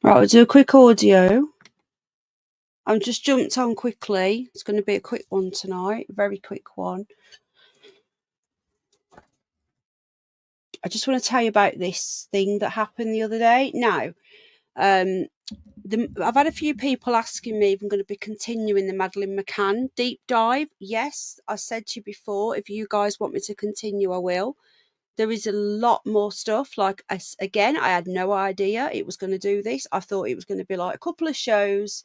Right, we'll do a quick audio. I'm just jumped on quickly. It's going to be a quick one tonight, a very quick one. I just want to tell you about this thing that happened the other day. Now, I've had a few people asking me if I'm going to be continuing the Madeleine McCann deep dive. Yes, I said to you before, if you guys want me to continue, I will. There is a lot more stuff. Like, again, I had no idea it was going to do this. I thought it was going to be like a couple of shows,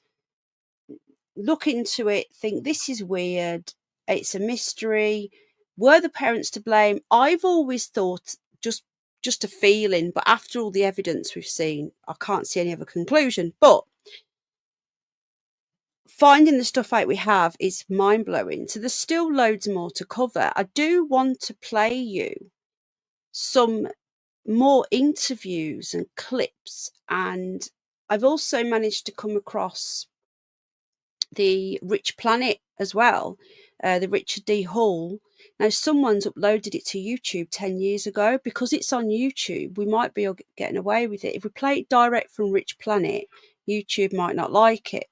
look into it, think this is weird, it's a mystery. Were the parents to blame? I've always thought just a feeling, but after all the evidence we've seen, I can't see any other conclusion. But finding the stuff out we have is mind-blowing. So there's still loads more to cover. I do want to play you some more interviews and clips, and I've also managed to come across the Rich Planet as well, the Richard D. Hall. Now, someone's uploaded it to YouTube 10 years ago. Because it's on YouTube, we might be getting away with it. If we play it direct from Rich Planet, YouTube might not like it.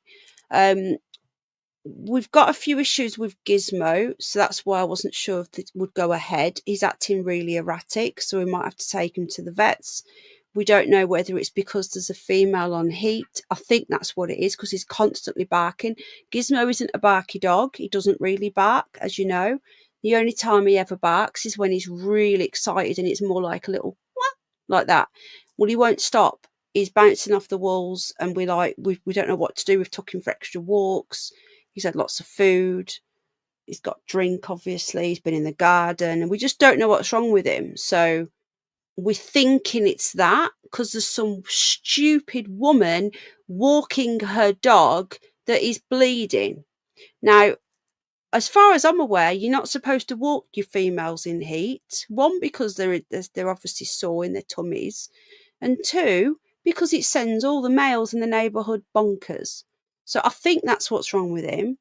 We've got a few issues with Gizmo, so that's why I wasn't sure if it would go ahead. He's acting really erratic, so we might have to take him to the vets. We don't know whether it's because there's a female on heat. I think that's what it is, because he's constantly barking. Gizmo isn't a barky dog. He doesn't really bark, as you know. The only time he ever barks is when he's really excited, and it's more like a little like that. Well, he won't stop. He's bouncing off the walls, and we don't know what to do. We've took him for extra walks. He's had lots of food. He's got drink, obviously. He's been in the garden, and we just don't know what's wrong with him. So we're thinking it's that, because there's some stupid woman walking her dog that is bleeding. Now, as far as I'm aware, you're not supposed to walk your females in heat. One, because they're obviously sore in their tummies, and two, because it sends all the males in the neighbourhood bonkers. So I think that's what's wrong with him.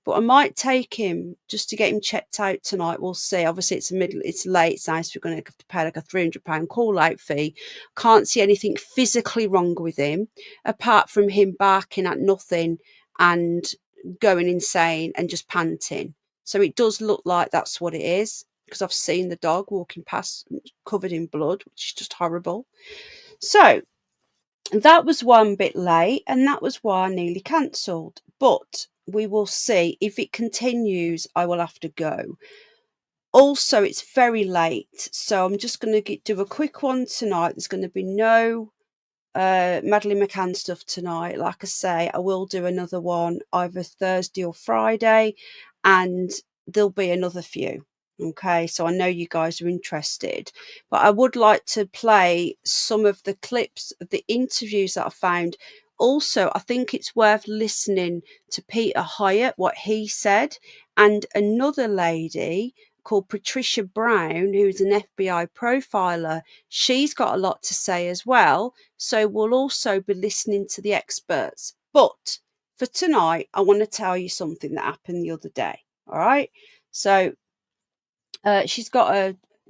But I might take him just to get him checked out tonight. We'll see. Obviously, it's late. It's nice. We're going to have to pay like a £300 call-out fee. Can't see anything physically wrong with him, apart from him barking at nothing and going insane and just panting. So it does look like that's what it is, because I've seen the dog walking past covered in blood, which is just horrible. So that was one bit late, and that was why I nearly cancelled. But we will see. If it continues, I will have to go. Also, it's very late, so I'm just going to do a quick one tonight. There's going to be no Madeleine McCann stuff tonight. Like I say, I will do another one either Thursday or Friday, and there'll be another few. Okay, so I know you guys are interested, but I would like to play some of the clips of the interviews that I found. Also, I think it's worth listening to Peter Hyatt, what he said, and another lady called Patricia Brown, who's an FBI profiler. She's got a lot to say as well, so we'll also be listening to the experts. But for tonight, I want to tell you something that happened the other day. All right, so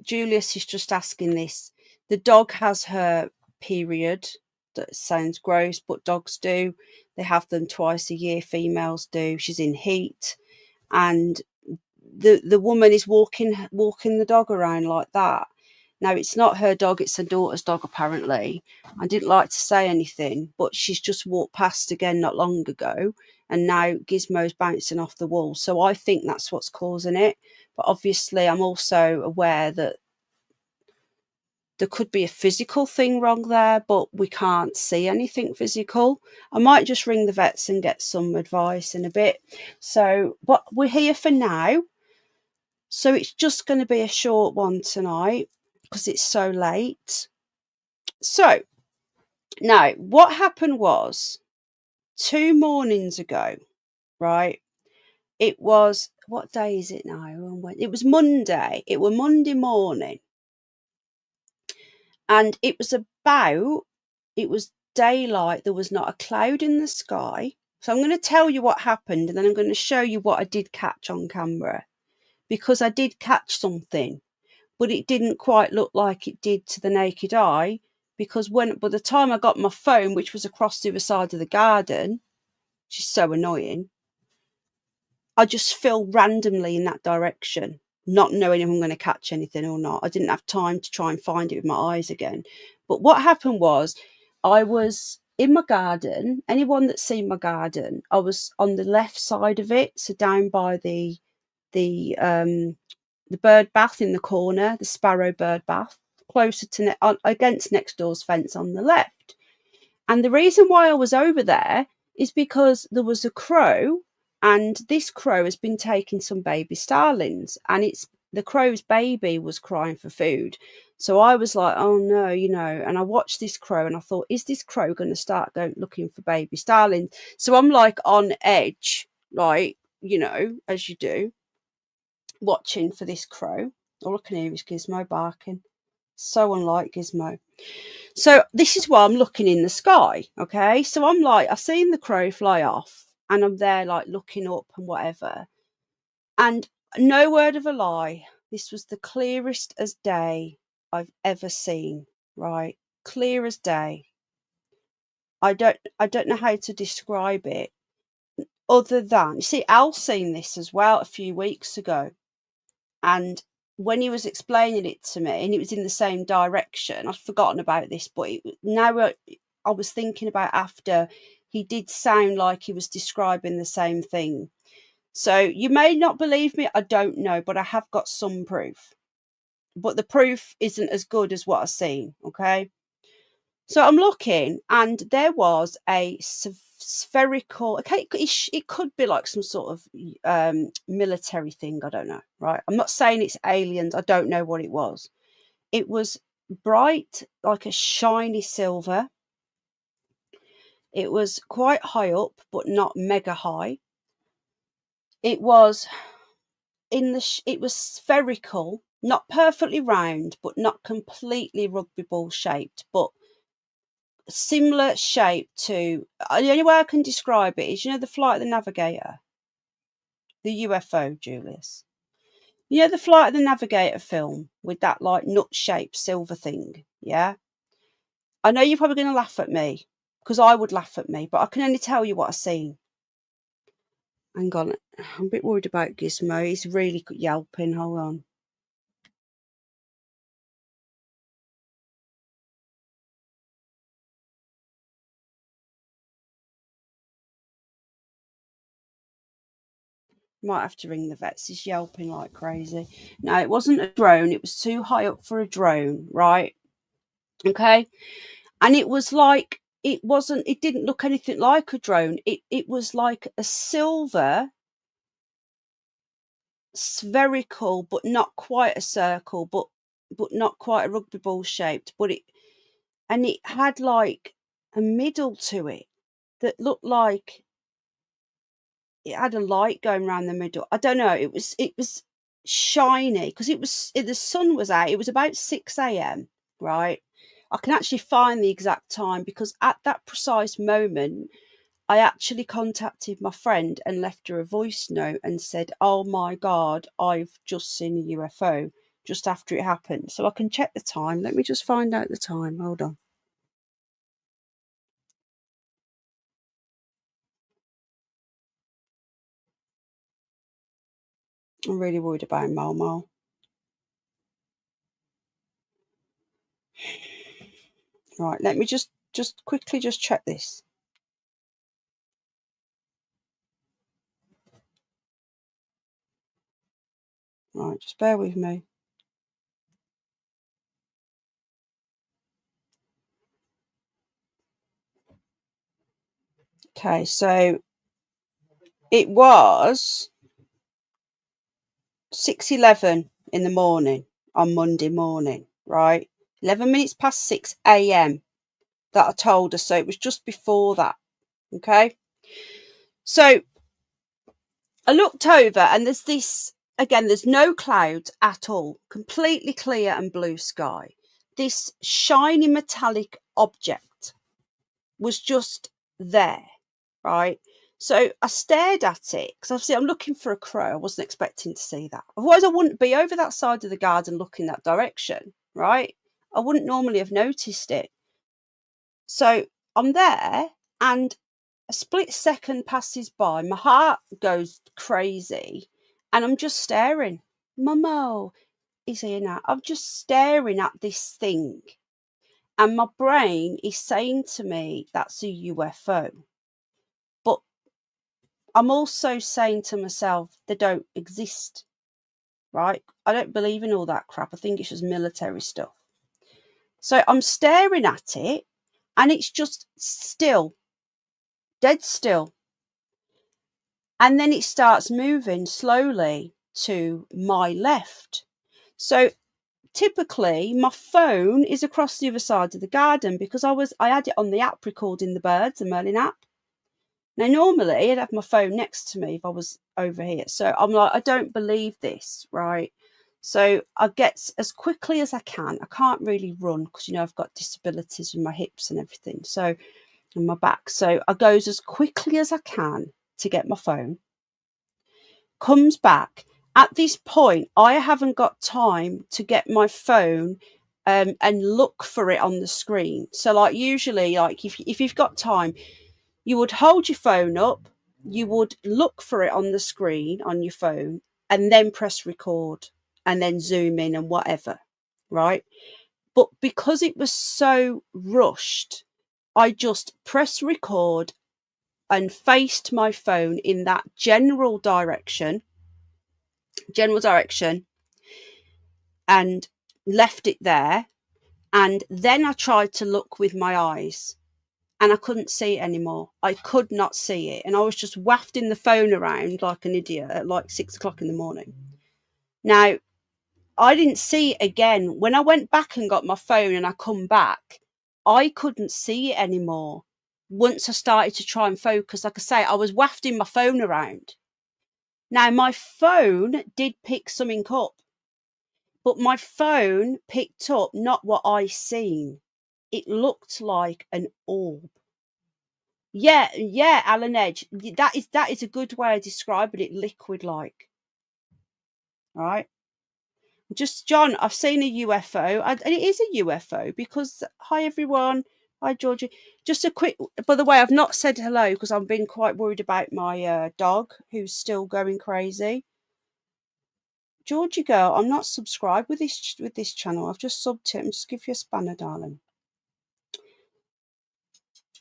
Julius is just asking this. The dog has her period. That sounds gross, but dogs do. They have them twice a year. Females do. She's in heat, and the woman is walking the dog around like that. Now, it's not her dog, it's her daughter's dog, apparently. I didn't like to say anything, but she's just walked past again not long ago, and now Gizmo's bouncing off the wall. So I think that's what's causing it. But obviously, I'm also aware that there could be a physical thing wrong there, but we can't see anything physical. I might just ring the vets and get some advice in a bit. So, but we're here for now. So it's just going to be a short one tonight because it's so late. So now what happened was 2 mornings ago, right? It was, what day is it now? It was Monday. It was Monday morning. And it was daylight. There was not a cloud in the sky. So I'm going to tell you what happened, and then I'm going to show you what I did catch on camera, because I did catch something, but it didn't quite look like it did to the naked eye. because by the time I got my phone, which was across the other side of the garden, which is so annoying, I just fell randomly in that direction, not knowing if I'm going to catch anything or not. I didn't have time to try and find it with my eyes again. But what happened was, I was in my garden. Anyone that's seen my garden, I was on the left side of it, so down by the bird bath in the corner, the sparrow bird bath, closer to against next door's fence on the left. And the reason why I was over there is because there was a crow, and this crow has been taking some baby starlings, and the crow's baby was crying for food. So I was like, oh no, and I watched this crow and I thought, is this crow going to start looking for baby starlings? So I'm like on edge, like, as you do, watching for this crow. All I can hear is Gizmo barking. So unlike Gizmo. So this is why I'm looking in the sky, okay? So I'm like, I've seen the crow fly off, and I'm there like looking up and whatever. And no word of a lie, this was the clearest as day I've ever seen, right? Clear as day. I don't know how to describe it other than, you see, Al's seen this as well a few weeks ago. And when he was explaining it to me, and it was in the same direction, I'd forgotten about this, but now I was thinking about after, he did sound like he was describing the same thing. So you may not believe me, I don't know, but I have got some proof. But the proof isn't as good as what I've seen, okay? So I'm looking, and there was a spherical, okay, it could be like some sort of military thing, I don't know, right? I'm not saying it's aliens, I don't know what it was. It was bright, like a shiny silver. It was quite high up, but not mega high. It was it was spherical, not perfectly round, but not completely rugby ball shaped, but similar shape to, the only way I can describe it is, the Flight of the Navigator, the UFO, Julius. The Flight of the Navigator film with that like nut-shaped silver thing, yeah? I know you're probably going to laugh at me, because I would laugh at me, but I can only tell you what I've seen. Hang on, I'm a bit worried about Gizmo. He's really yelping. Hold on. Might have to ring the vets. He's yelping like crazy. No, it wasn't a drone. It was too high up for a drone, right? Okay. And it was like, it didn't look anything like a drone. It was like a silver spherical, but not quite a circle, but not quite a rugby ball shaped, and it had like a middle to it that looked like it had a light going around the middle. I don't know. It was shiny because the sun was out. It was about 6 a.m. Right. I can actually find the exact time because at that precise moment, I actually contacted my friend and left her a voice note and said, oh my God, I've just seen a UFO just after it happened. So I can check the time. Let me just find out the time. Hold on. I'm really worried about Mal. Right, let me just quickly just check this. Right, just bear with me. Okay, so it was 6:11 in the morning on Monday morning, right? 11 minutes past 6 a.m. that I told her, so it was just before that, okay? So I looked over and there's no clouds at all, completely clear and blue sky. This shiny metallic object was just there, right? So I stared at it because obviously I'm looking for a crow. I wasn't expecting to see that. Otherwise, I wouldn't be over that side of the garden looking that direction, right? I wouldn't normally have noticed it. So I'm there, and a split second passes by. My heart goes crazy, and I'm just staring. Momo is here now. I'm just staring at this thing, and my brain is saying to me, that's a UFO. But I'm also saying to myself, they don't exist, right? I don't believe in all that crap. I think it's just military stuff. So I'm staring at it, and it's just still, dead still. And then it starts moving slowly to my left. So typically my phone is across the other side of the garden, because I had it on the app recording the birds, the Merlin app. Now normally I'd have my phone next to me if I was over here. So I'm like, I don't believe this, right? So I get as quickly as I can. I can't really run because, I've got disabilities in my hips and everything, so, and my back. So I goes as quickly as I can to get my phone. Comes back. At this point, I haven't got time to get my phone and look for it on the screen. So, like, usually, like, if you've got time, you would hold your phone up, you would look for it on the screen on your phone, and then press record and then zoom in and whatever, right? But because it was so rushed, I just pressed record and faced my phone in that general direction, and left it there. And then I tried to look with my eyes, and I couldn't see it anymore. I could not see it. And I was just wafting the phone around like an idiot at like 6 o'clock in the morning. Now, I didn't see it again. When I went back and got my phone and I come back, I couldn't see it anymore. Once I started to try and focus, like I say, I was wafting my phone around. Now, my phone did pick something up, but my phone picked up not what I seen. It looked like an orb. Yeah, Alan Edge. That is a good way of describing it, liquid like. Right? Just John, I've seen a UFO. And it is a UFO because hi everyone. Hi Georgie. Just a quick, by the way, I've not said hello because I've been quite worried about my dog who's still going crazy. Georgie girl, I'm not subscribed with this channel. I've just subbed it. Just give you a spanner, darling.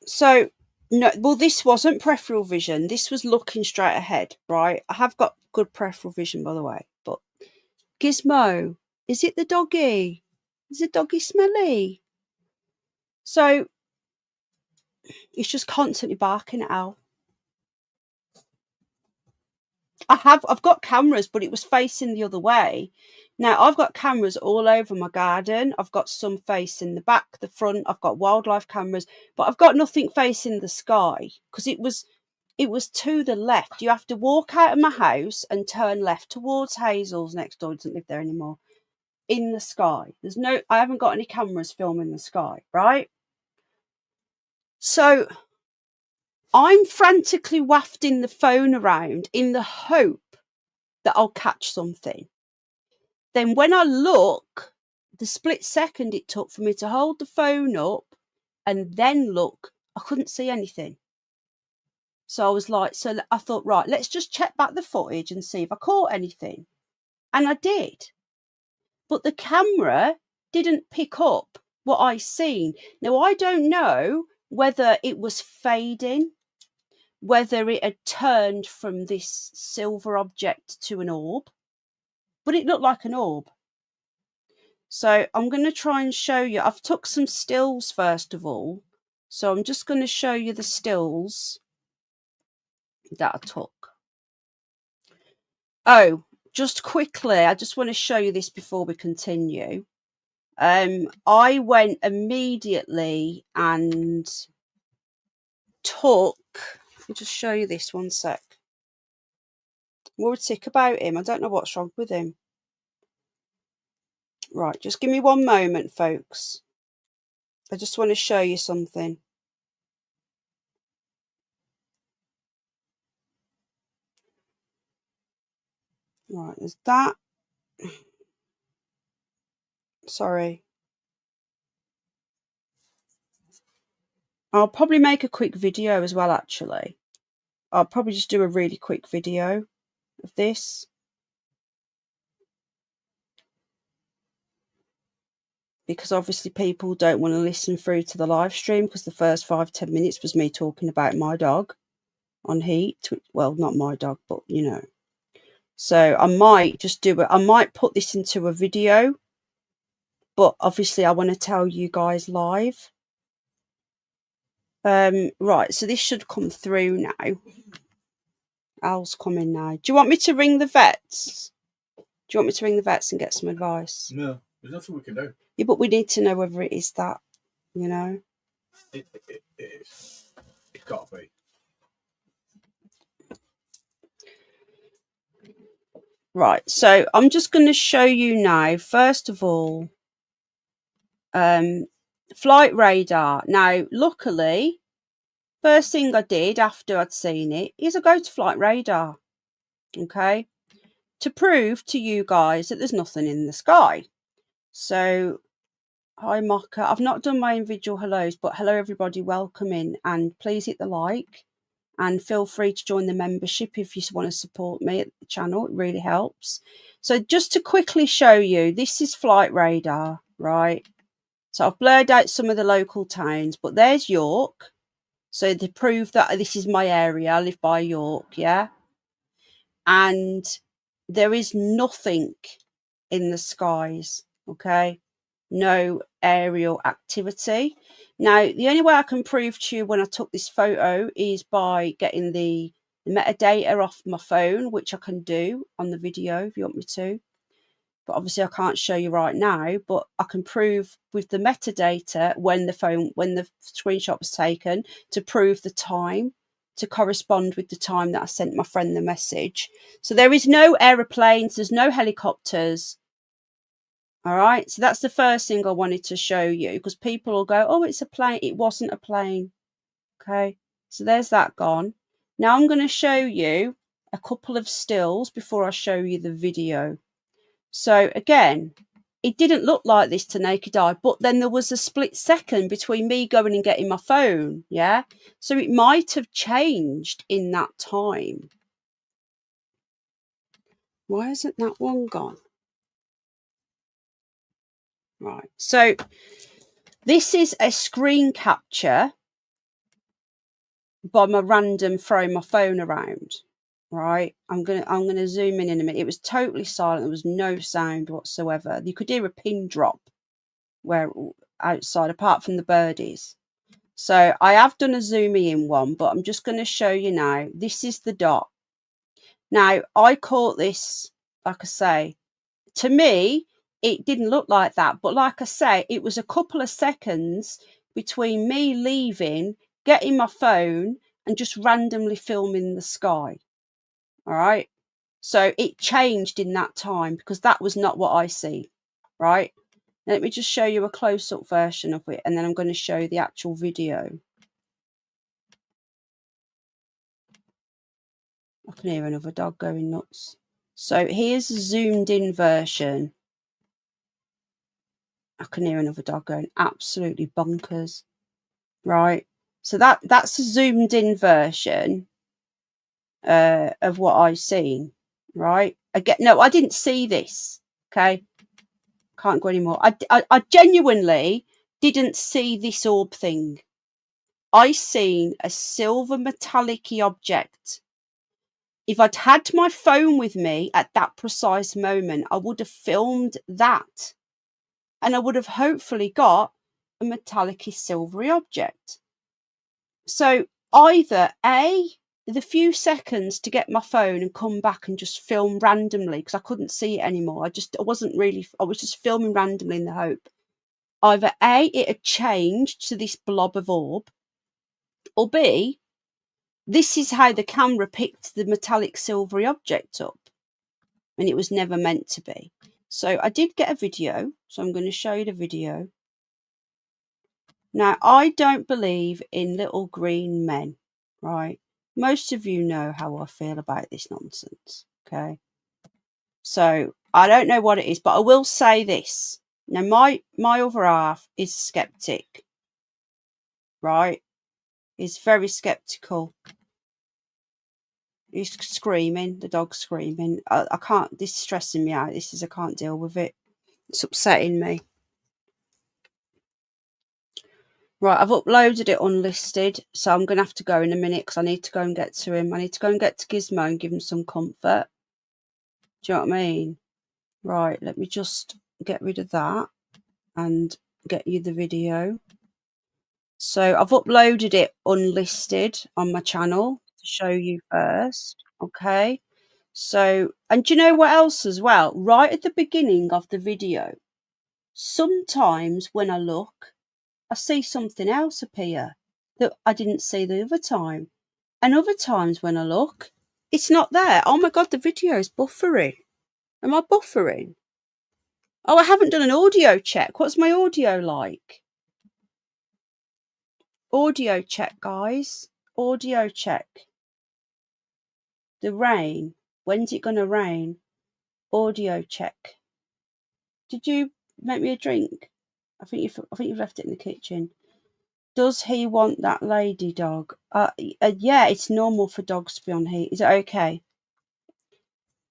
So no, well, this wasn't peripheral vision. This was looking straight ahead, right? I have got good peripheral vision, by the way. But Gizmo, is it the doggy? Is the doggy smelly? So it's just constantly barking at Al. I've got cameras, but it was facing the other way. Now I've got cameras all over my garden. I've got some facing the back, the front. I've got wildlife cameras, but I've got nothing facing the sky because it was to the left. You have to walk out of my house and turn left towards Hazel's next door. Doesn't live there anymore. In the sky. I haven't got any cameras filming the sky, right? So I'm frantically wafting the phone around in the hope that I'll catch something. Then when I look, the split second it took for me to hold the phone up and then look, I couldn't see anything. So I was like, so I thought, right, let's just check back the footage and see if I caught anything. And I did. But the camera didn't pick up what I seen. Now, I don't know whether it was fading, whether it had turned from this silver object to an orb, but it looked like an orb. So I'm going to try and show you. I've took some stills first of all. So I'm just going to show you the stills that I took. Oh, just quickly, I just want to show you this before we continue. I went immediately and took, let me just show you this one sec. I'm worried sick about him. I don't know what's wrong with him. Right, just give me one moment, folks. I just want to show you something. Right, there's that. Sorry. I'll probably make a quick video as well, actually. I'll probably just do a really quick video of this. Because obviously people don't want to listen through to the live stream, because the first 5-10 minutes was me talking about my dog on heat. Well, not my dog, but you know. So I might just do it. I might put this into a video, but obviously I want to tell you guys live. Right, so this should come through now. Al's coming now. Do you want me to ring the vets? Do you want me to ring the vets and get some advice? No, there's nothing we can do. Yeah, but we need to know whether it is that, you know. It is. It's got to be. Right, so I'm just going to show you now, first of all, flight radar. Now, luckily, first thing I did after I'd seen it is I go to flight radar, okay, to prove to you guys that there's nothing in the sky. So, hi Mocha, I've not done my individual hellos, but hello everybody, welcome in, and please hit the like, and feel free to join the membership if you want to support me at the channel. It really helps. So just to quickly show you, this is flight radar, right? So I've blurred out some of the local towns, but there's York. So to prove that this is my area, I live by York, yeah? And there is nothing in the skies, okay? No aerial activity. Now, the only way I can prove to you when I took this photo is by getting the metadata off my phone, which I can do on the video if you want me to. But obviously I can't show you right now, but I can prove with the metadata when the screenshot was taken, to prove the time to correspond with the time that I sent my friend the message. So there is no aeroplanes, there's no helicopters. All right, so that's the first thing I wanted to show you, because people will go, oh, it's a plane. It wasn't a plane. Okay, so there's that gone. Now I'm going to show you a couple of stills before I show you the video. So again, it didn't look like this to naked eye, but then there was a split second between me going and getting my phone. Yeah, so it might have changed in that time. Why isn't that one gone? Right, so this is a screen capture by my random throwing my phone around. Right, I'm gonna zoom in a minute. It was totally silent. There was no sound whatsoever. You could hear a pin drop where outside, apart from the birdies. So I have done a zooming in one, but I'm just going to show you now. This is the dot. Now I caught this, like I say, to me it didn't look like that, but like I say, it was a couple of seconds between me leaving, getting my phone, and just randomly filming the sky. All right, so it changed in that time, because that was not what I see. Right, let me just show you a close-up version of it, and then I'm going to show you the actual video. I can hear another dog going nuts. So here's a zoomed in version. I can hear another dog going absolutely bonkers. Right, so that's a zoomed in version of what I've seen. Right, again, no, I didn't see this. Okay, can't go anymore. I genuinely didn't see this orb thing. I seen a silver metallic-y object. If I'd had my phone with me at that precise moment, I would have filmed that, and I would have hopefully got a metallic-y silvery object. So either A, the few seconds to get my phone and come back and just film randomly, because I couldn't see it anymore. I was just filming randomly in the hope. Either A, it had changed to this blob of orb, or B, this is how the camera picked the metallic silvery object up, and it was never meant to be. So I did get a video, so I'm going to show you the video. Now, I don't believe in little green men, right? Most of you know how I feel about this nonsense, okay? So I don't know what it is, but I will say this. Now, my other half is a skeptic, right? He's very skeptical. He's screaming. The dog's screaming. I can't. This is stressing me out. I can't deal with it. It's upsetting me. Right, I've uploaded it unlisted, so I'm going to have to go in a minute because I need to go and get to him. I need to go and get to Gizmo and give him some comfort. Do you know what I mean? Right, let me just get rid of that and get you the video. So I've uploaded it unlisted on my channel to show you first. Okay. So, and do you know what else as well? Right at the beginning of the video, sometimes when I look, I see something else appear that I didn't see the other time. And other times when I look, it's not there. Oh my God, the video is buffering. Am I buffering? Oh, I haven't done an audio check. What's my audio like? Audio check, guys. Audio check. The rain. When's it going to rain? Audio check. Did you make me a drink? I think you've left it in the kitchen. Does he want that lady dog? Yeah, it's normal for dogs to be on heat. Is it okay?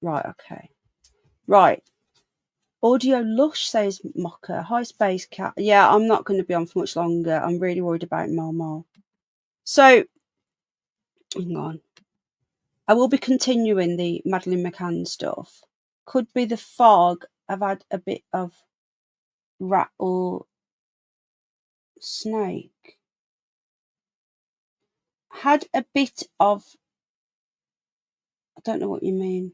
Right, okay. Right. Audio Lush, says Mocker. Hi, Space Cat. Yeah, I'm not going to be on for much longer. I'm really worried about Momo. So, hang on. I will be continuing the Madeleine McCann stuff. Could be the fog. I've had a bit of rat or snake. Had a bit of... I don't know what you mean.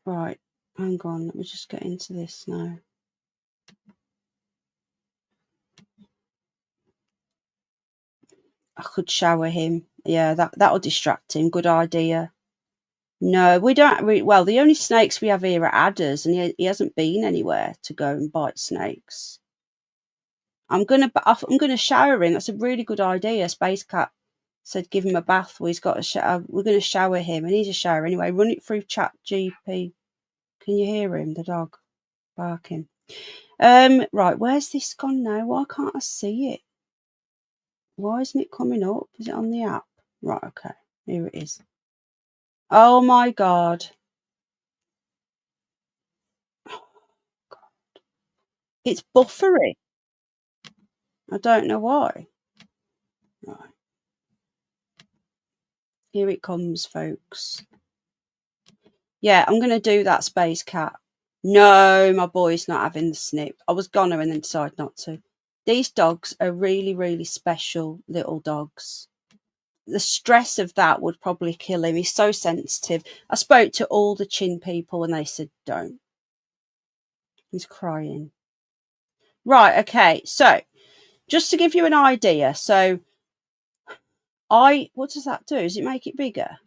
Right, hang on. Let me just get into this now. I could shower him. Yeah, that'll distract him. Good idea. No, we don't really. Well, the only snakes we have here are adders, and he hasn't been anywhere to go and bite snakes. I'm gonna shower him. That's a really good idea. Space Cat said give him a bath. Well, he's got a shower. We're gonna shower him. He needs a shower anyway. Run it through Chat GP. Can you hear him? The dog barking. Right. Where's this gone now? Why can't I see it? Why isn't it coming up? Is it on the app? Right. Okay. Here it is. Oh my God. It's buffering. I don't know why. Right. Here it comes, folks. Yeah, I'm going to do that, Space Cat. No, my boy's not having the snip. I was gonna and then decided not to. These dogs are really, really special little dogs. The stress of that would probably kill him. He's so sensitive. I spoke to all the chin people and they said, don't. He's crying. Right, okay. So, just to give you an idea. So, what does that do? Does it make it bigger?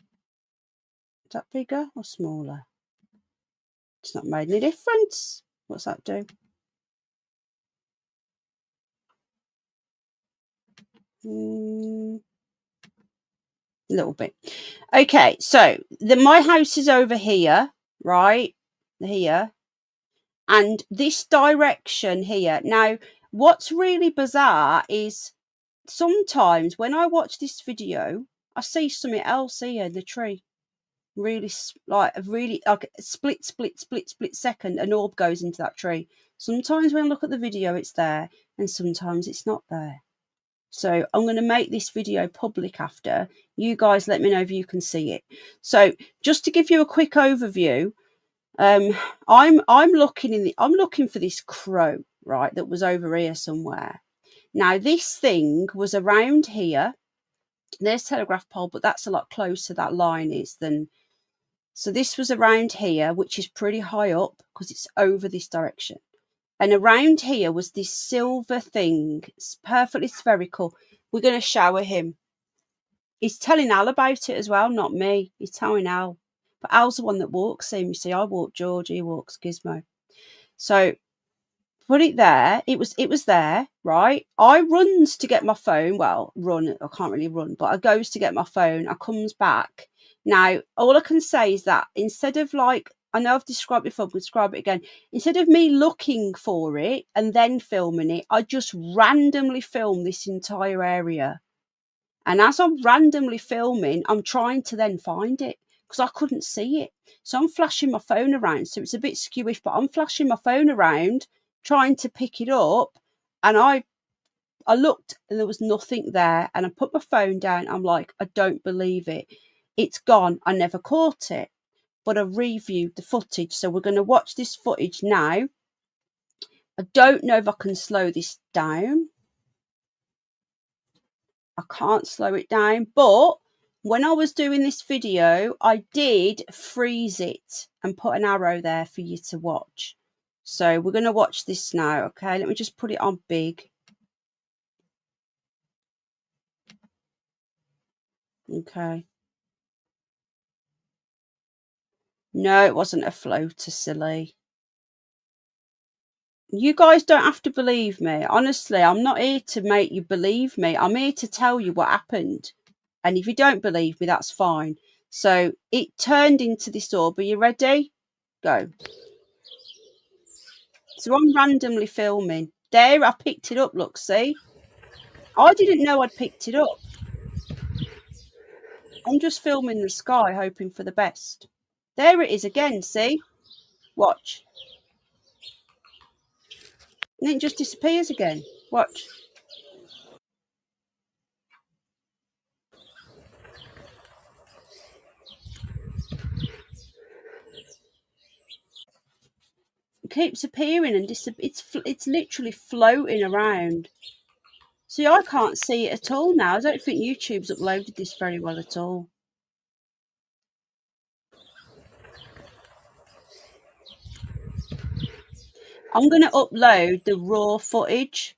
Is that bigger or smaller? It's not made any difference. What's that do? A little bit. Okay, so my house is over here, right? Here. And this direction here. Now, what's really bizarre is sometimes when I watch this video, I see something else here in the tree. Really, like a split second, an orb goes into that tree. Sometimes when I look at the video, it's there, and sometimes it's not there. So I'm going to make this video public after. You guys let me know if you can see it. So just to give you a quick overview, I'm looking for this crow, right, that was over here somewhere. Now this thing was around here. There's telegraph pole, but that's a lot closer, that line is, than... So this was around here, which is pretty high up because it's over this direction. And around here was this silver thing. It's perfectly spherical. We're going to shower him. He's telling Al about it as well, not me. He's telling Al. But Al's the one that walks him. You see, I walk George, he walks Gizmo. So put it there. It was there, right? I runs to get my phone. Well, run. I can't really run, but I goes to get my phone. I comes back. Now, all I can say is that instead of like I know I've described it before, but describe it again. Instead of me looking for it and then filming it, I just randomly film this entire area. And as I'm randomly filming, I'm trying to then find it because I couldn't see it. So I'm flashing my phone around. So it's a bit skewish, but I'm flashing my phone around, trying to pick it up. And I looked and there was nothing there. And I put my phone down. I'm like, I don't believe it. It's gone. I never caught it. But I reviewed the footage. So we're going to watch this footage now. I don't know if I can slow this down. I can't slow it down, but when I was doing this video, I did freeze it and put an arrow there for you to watch. So we're going to watch this now, okay? Let me just put it on big. Okay. No, it wasn't a floater, silly. You guys don't have to believe me. Honestly, I'm not here to make you believe me. I'm here to tell you what happened. And if you don't believe me, that's fine. So it turned into this orb. Are you ready? Go. So I'm randomly filming. There, I picked it up, look, see? I didn't know I'd picked it up. I'm just filming the sky, hoping for the best. There it is again, see? Watch. And it just disappears again. Watch. It keeps appearing and it's literally floating around. See, I can't see it at all now. I don't think YouTube's uploaded this very well at all. I'm going to upload the raw footage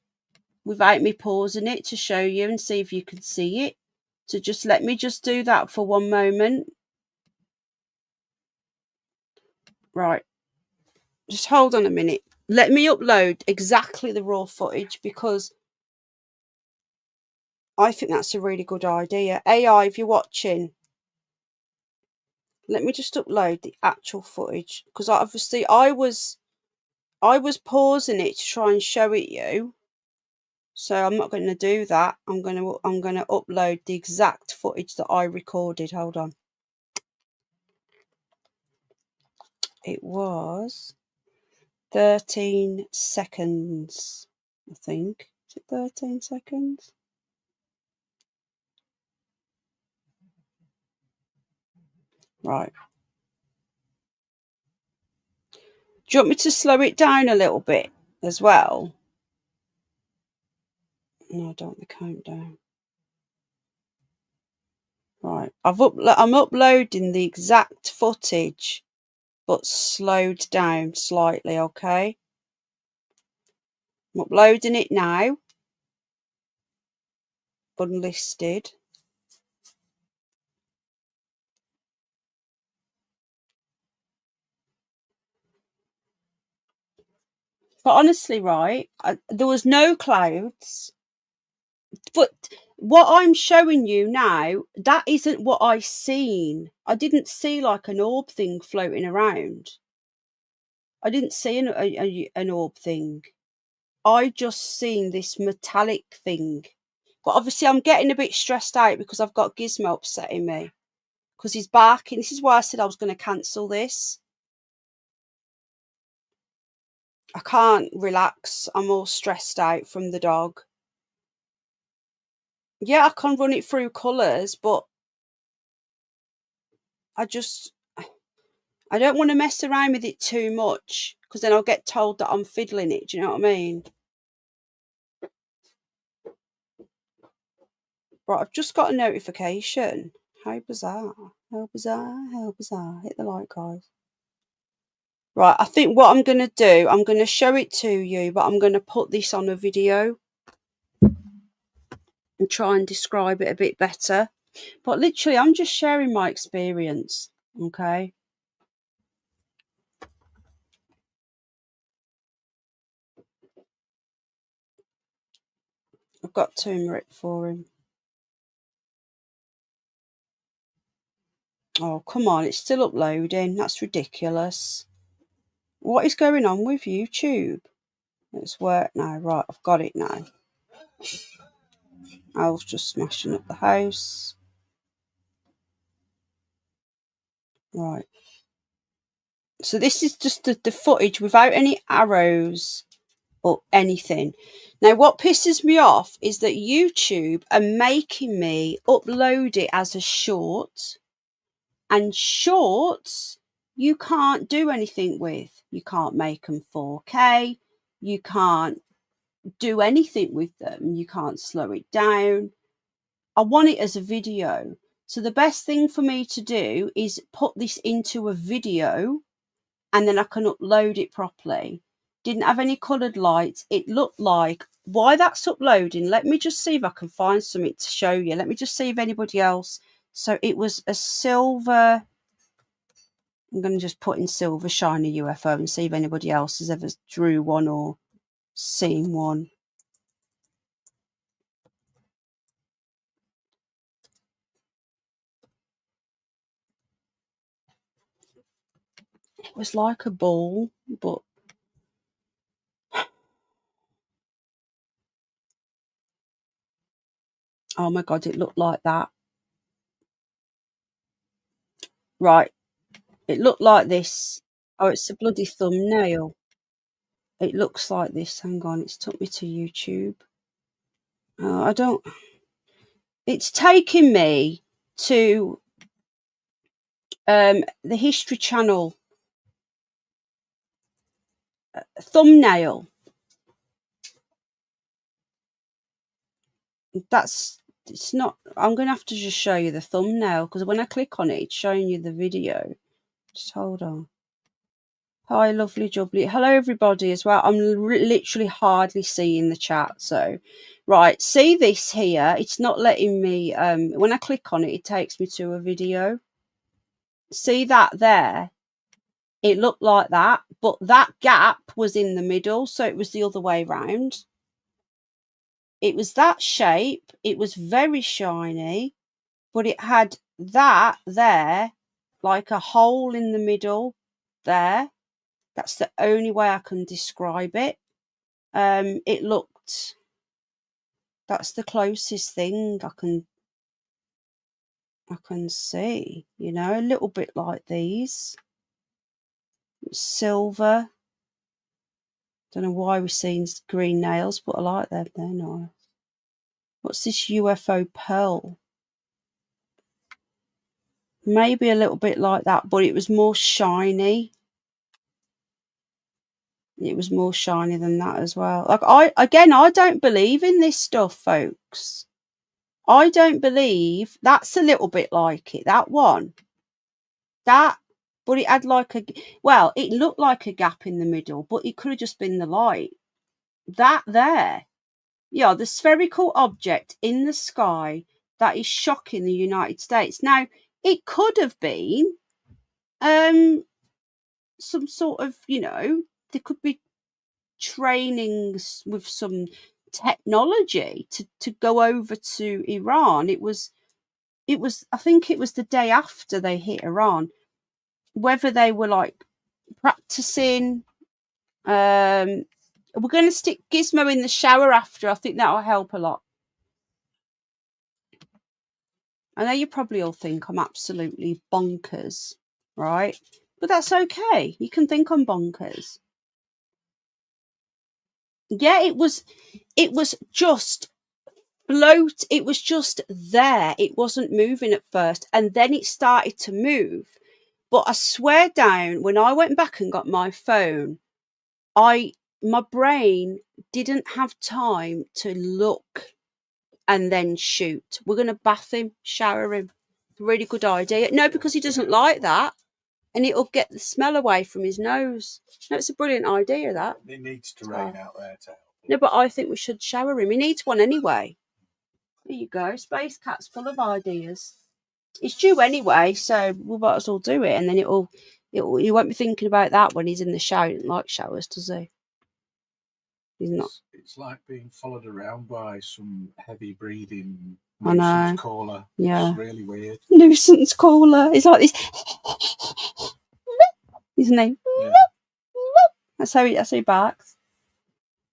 without me pausing it to show you and see if you can see it. So just let me just do that for one moment. Right. Just hold on a minute. Let me upload exactly the raw footage because I think that's a really good idea. AI, if you're watching, let me just upload the actual footage because obviously I was pausing it to try and show it you. So I'm not going to do that. I'm going to upload the exact footage that I recorded. Hold on. It was 13 seconds, I think. Is it 13 seconds? Right. Do you want me to slow it down a little bit as well? No, I don't want the countdown. Right. I'm uploading the exact footage, but slowed down slightly, okay? I'm uploading it now. Unlisted. But honestly, right, there was no clouds. But what I'm showing you now, that isn't what I seen. I didn't see like an orb thing floating around. I didn't see an orb thing. I just seen this metallic thing. But obviously I'm getting a bit stressed out because I've got Gizmo upsetting me. Because he's barking. This is why I said I was going to cancel this. I can't relax. I'm all stressed out from the dog. Yeah, I can run it through colours, but I don't want to mess around with it too much because then I'll get told that I'm fiddling it. Do you know what I mean? Right, I've just got a notification. How bizarre. How bizarre. How bizarre. Hit the like, guys. Right, I think what I'm going to do, I'm going to show it to you, but I'm going to put this on a video and try and describe it a bit better. But literally, I'm just sharing my experience, okay? I've got turmeric for him. Oh, come on, it's still uploading. That's ridiculous. What is going on with YouTube? It's work now. Right, I've got it now. I was just smashing up the house. Right. So this is just the footage without any arrows or anything. Now, what pisses me off is that YouTube are making me upload it as a short, and shorts you can't do anything with. You can't make them 4K. You can't do anything with them. You can't slow it down. I want it as a video. So the best thing for me to do is put this into a video, and then I can upload it properly. Didn't have any coloured lights. It looked like, why that's uploading, let me just see if I can find something to show you. Let me just see if anybody else. So it was a silver, I'm going to just put in silver shiny UFO and see if anybody else has ever drew one or seen one. It was like a ball, but oh my God, it looked like that. Right, it looked like this. Oh, it's a bloody thumbnail. It looks like this. Hang on, it's took me to YouTube. I don't. It's taking me to the History Channel thumbnail. It's not. I'm going to have to just show you the thumbnail, because when I click on it, it's showing you the video. Just hold on. Hi, lovely jubbly. Hello, everybody, as well. I'm literally hardly seeing the chat. So, right, see this here? It's not letting me. When I click on it, it takes me to a video. See that there? It looked like that, but that gap was in the middle, so it was the other way round. It was that shape. It was very shiny, but it had that there, like a hole in the middle there. That's the only way I can describe it. It looked, that's the closest thing I can see, you know, a little bit like these. Silver. Don't know why we're seeing green nails, but I like them. They're nice. What's this UFO pearl? Maybe a little bit like that, but it was more shiny. It was more shiny than that as well. Like I don't believe in this stuff, folks. I don't believe. That's a little bit like it. That one. That, but it had like a, well, it looked like a gap in the middle, but it could have just been the light. That there. Yeah, the spherical object in the sky that is shocking the United States. Now, it could have been some sort of, you know, there could be trainings with some technology to go over to Iran. It was I think it was the day after they hit Iran. Whether they were like practicing, we're going to stick Gizmo in the shower after. I think that'll help a lot. I know you probably all think I'm absolutely bonkers, right? But that's okay. You can think I'm bonkers. Yeah, it was just float. It was just there. It wasn't moving at first, and then it started to move. But I swear down, when I went back and got my phone, my brain didn't have time to look and then shoot. We're going to bath him, shower him. Really good idea. No, because he doesn't like that, and it'll get the smell away from his nose. No, it's a brilliant idea, that. It needs to rain out there to help. No, but I think we should shower him. He needs one anyway. There you go. Space Cat's full of ideas. It's due anyway, so we might as well do it, and then he won't be thinking about that when he's in the shower. He doesn't like showers, does he? He's not. It's like being followed around by some heavy breathing I know. nuisance caller. Yeah. It's really weird. Nuisance caller. He's like this. Isn't he? Yeah. That's how he barks.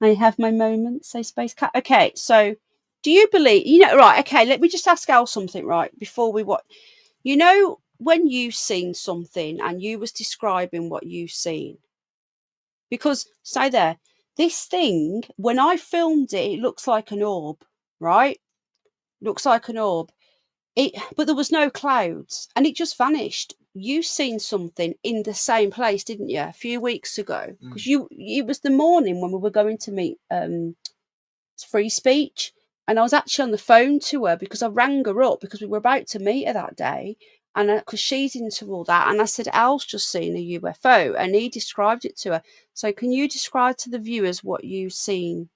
I have my moments, say Space Cat. Okay, so do you believe, right, okay, let me just ask Al something, right, before we watch. When you've seen something and you was describing what you've seen, because, say there, this thing, when I filmed it, it looks like an orb, right? Looks like an orb. But there was no clouds and it just vanished. You seen something in the same place, didn't you, a few weeks ago? Because it was the morning when we were going to meet Free Speech, and I was actually on the phone to her because I rang her up because we were about to meet her that day, and because she's into all that, and I said, Al's just seen a UFO, and he described it to her. So can you describe to the viewers what you've seen?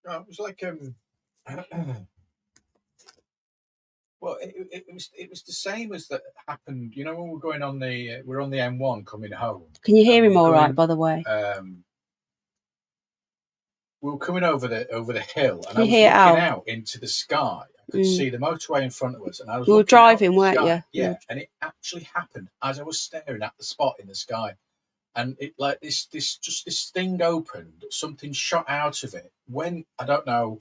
It was like well, it was the same as that happened. You know, when we're going on we're on the M1 coming home. Can you hear him all right, by the way? We were coming over the hill, and Can I you was hear looking Al? out into the sky. I could see the motorway in front of us, and I was. You were looking out driving, at the weren't sky. you? Yeah, and it actually happened as I was staring at the spot in the sky, and it like this thing opened. Something shot out of it. When I don't know.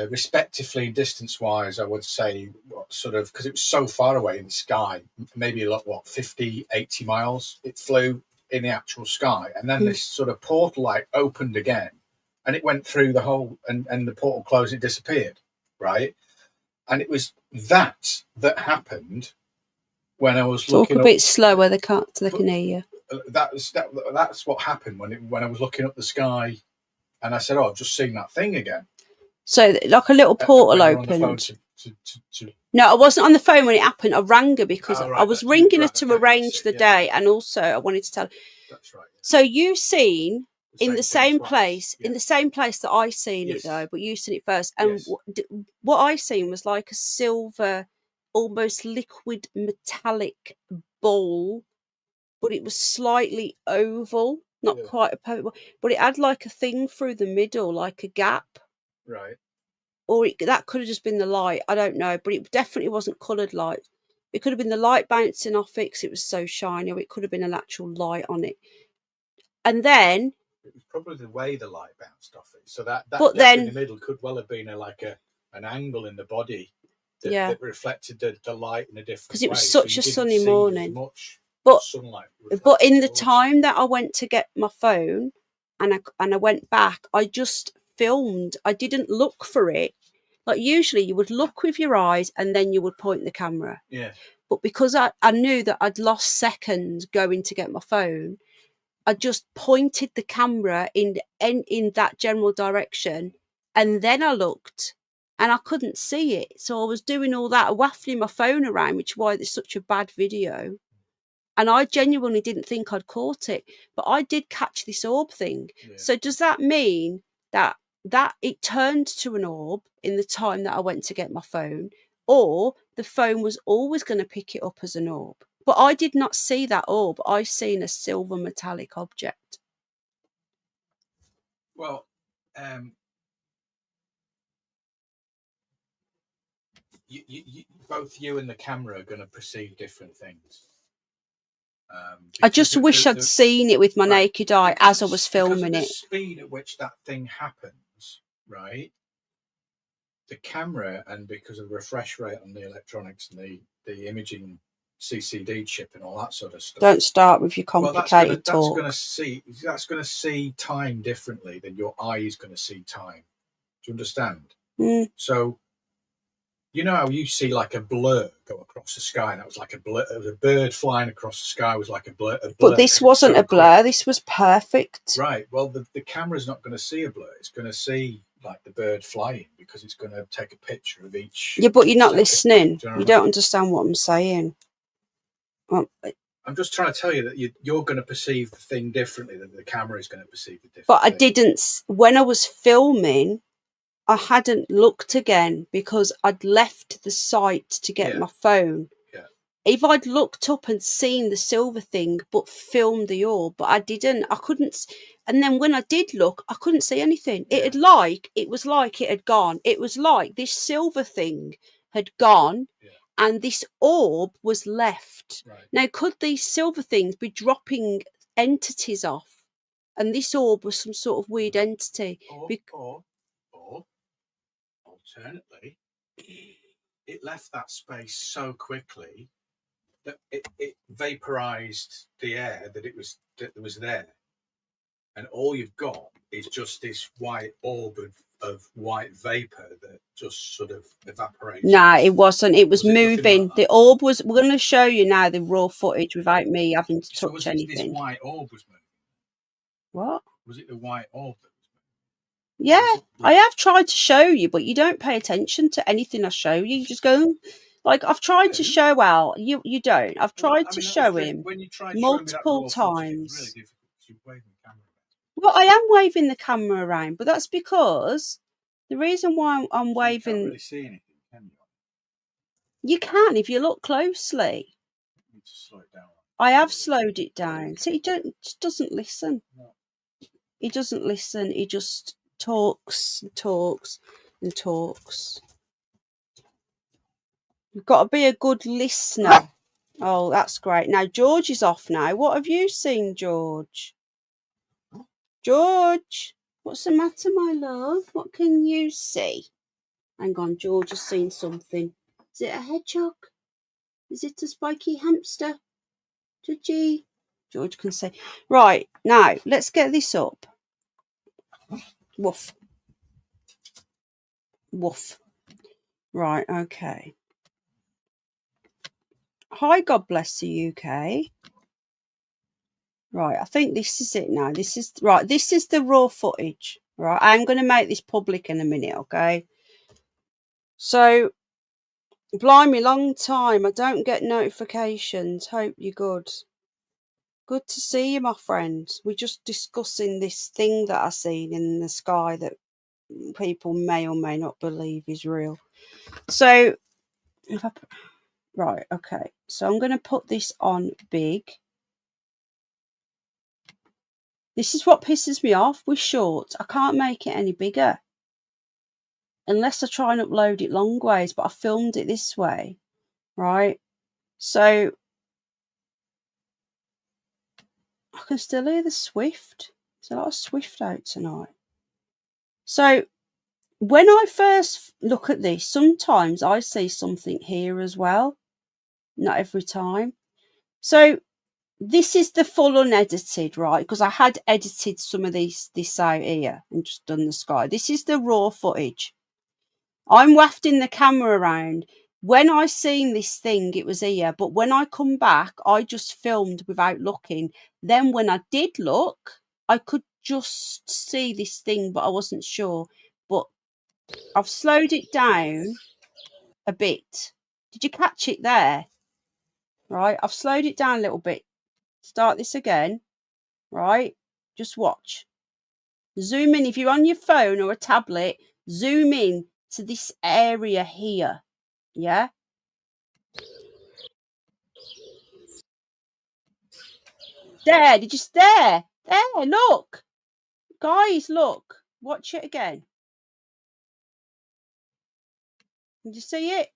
Respectively, distance-wise, I would say sort of, because it was so far away in the sky, maybe 50, 80 miles. It flew in the actual sky, and then this sort of portal light opened again, and it went through the whole, and the portal closed, it disappeared, right? And it was that happened when I was looking. Talk a bit slower, they can hear you. That's what happened when I was looking up the sky, and I said, "Oh, I've just seen that thing again." So, like a little portal opened. No, I wasn't on the phone when it happened. I rang her because I was ringing her to arrange the day, and also I wanted to tell her. That's right. Yeah. So you seen in the same place, in the same place that I seen it though, but you seen it first. And what I seen was like a silver, almost liquid metallic ball, but it was slightly oval, not quite a purple, but it had like a thing through the middle, like a gap. Right. Or that could have just been the light. I don't know, but it definitely wasn't coloured light. It could have been the light bouncing off it because it was so shiny, or it could have been an actual light on it. And then it was probably the way the light bounced off it. So that gap in the middle could well have been an angle in the body that reflected the light in a different way. Because it was such a sunny morning. But sunlight. But in the time that I went to get my phone and I went back, I just filmed. I didn't look for it. Like usually you would look with your eyes and then you would point the camera. Yeah. But because I knew that I'd lost seconds going to get my phone, I just pointed the camera in that general direction, and then I looked and I couldn't see it. So I was doing all that, waffling my phone around, which is why there's such a bad video. And I genuinely didn't think I'd caught it, but I did catch this orb thing. Yeah. So does that mean that it turned to an orb in the time that I went to get my phone, or the phone was always going to pick it up as an orb? But I did not see that orb. I seen a silver metallic object. Well, both you and the camera are going to perceive different things. I just wish I'd seen it with my naked eye as I was filming it. The speed at which that thing happens, right? The camera, and because of the refresh rate on the electronics and the imaging CCD chip and all that sort of stuff. Don't start with your complicated talk. That's going to see time differently than your eye is going to see time. Do you understand? Mm. So, you know how you see like a blur go across the sky, and that was like a blur. It was a bird flying across the sky. Was like a blur. But this wasn't a blur. This was perfect. Right. Well, the camera's not going to see a blur. It's going to see like the bird flying because it's going to take a picture of each. Yeah, but you're not listening. You don't understand what I'm saying. I'm just trying to tell you that you're going to perceive the thing differently than the camera is going to perceive it differently. But I didn't. When I was filming, I hadn't looked again because I'd left the site to get my phone. Yeah. if I'd looked up and seen the silver thing but filmed the orb, but I didn't, I couldn't. And then when I did look, I couldn't see anything. It was like it had gone. It was like this silver thing had gone, and this orb was left. Now, could these silver things be dropping entities off? And this orb was some sort of weird entity. Or alternately, it left that space so quickly that it vaporized the air that was there, and all you've got is just this white orb of white vapor that just sort of evaporates. No, it wasn't. It was moving. Like the orb was. We're going to show you now the raw footage without me having to touch anything. This white orb was moving. What? Was it the white orb that was moving? Yeah, I have tried to show you, but you don't pay attention to anything I show you. You just go, like, I've tried to show Al. You don't. I've tried to show him multiple times. Well, I am waving the camera around, but that's because the reason why I'm waving. You can't really see anything, can you? You can if you look closely. You need to slow it down. I have slowed it down. See, he doesn't listen. No. He doesn't listen. He just talks and talks and talks. You've got to be a good listener. Oh, that's great. Now, George is off now. What have you seen, George? George, what's the matter, my love? What can you see? Hang on, George has seen something. Is it a hedgehog? Is it a spiky hamster? Georgie? George can say. Right, now, let's get this up. Woof. Woof. Right, okay. Hi, God bless the UK. Right, I think this is it now. This is the raw footage. Right, I'm going to make this public in a minute, okay? So, blimey, long time. I don't get notifications. Hope you're good. Good to see you, my friend. We're just discussing this thing that I seen in the sky that people may or may not believe is real. So, right, okay. So I'm going to put this on big. This is what pisses me off with shorts. I can't make it any bigger unless I try and upload it long ways, but I filmed it this way, right? So I can still hear the Swift. There's a lot of Swift out tonight. So when I first look at this, sometimes I see something here as well. Not every time. So this is the full unedited, right? Because I had edited some of this out here and just done the sky. This is the raw footage. I'm wafting the camera around. When I seen this thing, it was here. But when I come back, I just filmed without looking. Then when I did look, I could just see this thing, but I wasn't sure. But I've slowed it down a bit. Did you catch it there? Right, I've slowed it down a little bit. Start this again. Right, just watch. Zoom in. If you're on your phone or a tablet, zoom in to this area here. Yeah. There, did you stare? There, look. Guys, look. Watch it again. Did you see it?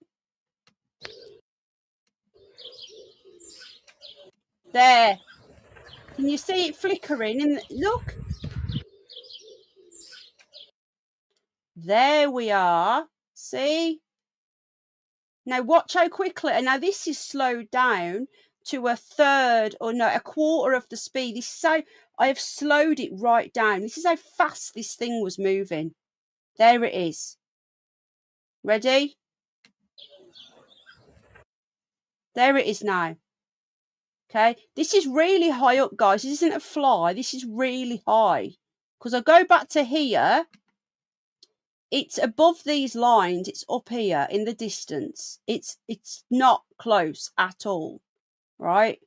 There. Can you see it flickering? Look. There we are. See? Now watch how quickly. And now this is slowed down to a quarter of the speed. This is how I have slowed it right down. This is how fast this thing was moving. There it is. Ready? There it is now. Okay, this is really high up, guys. This isn't a fly. This is really high. Because I go back to here. It's above these lines. It's up here in the distance. It's not close at all. Right?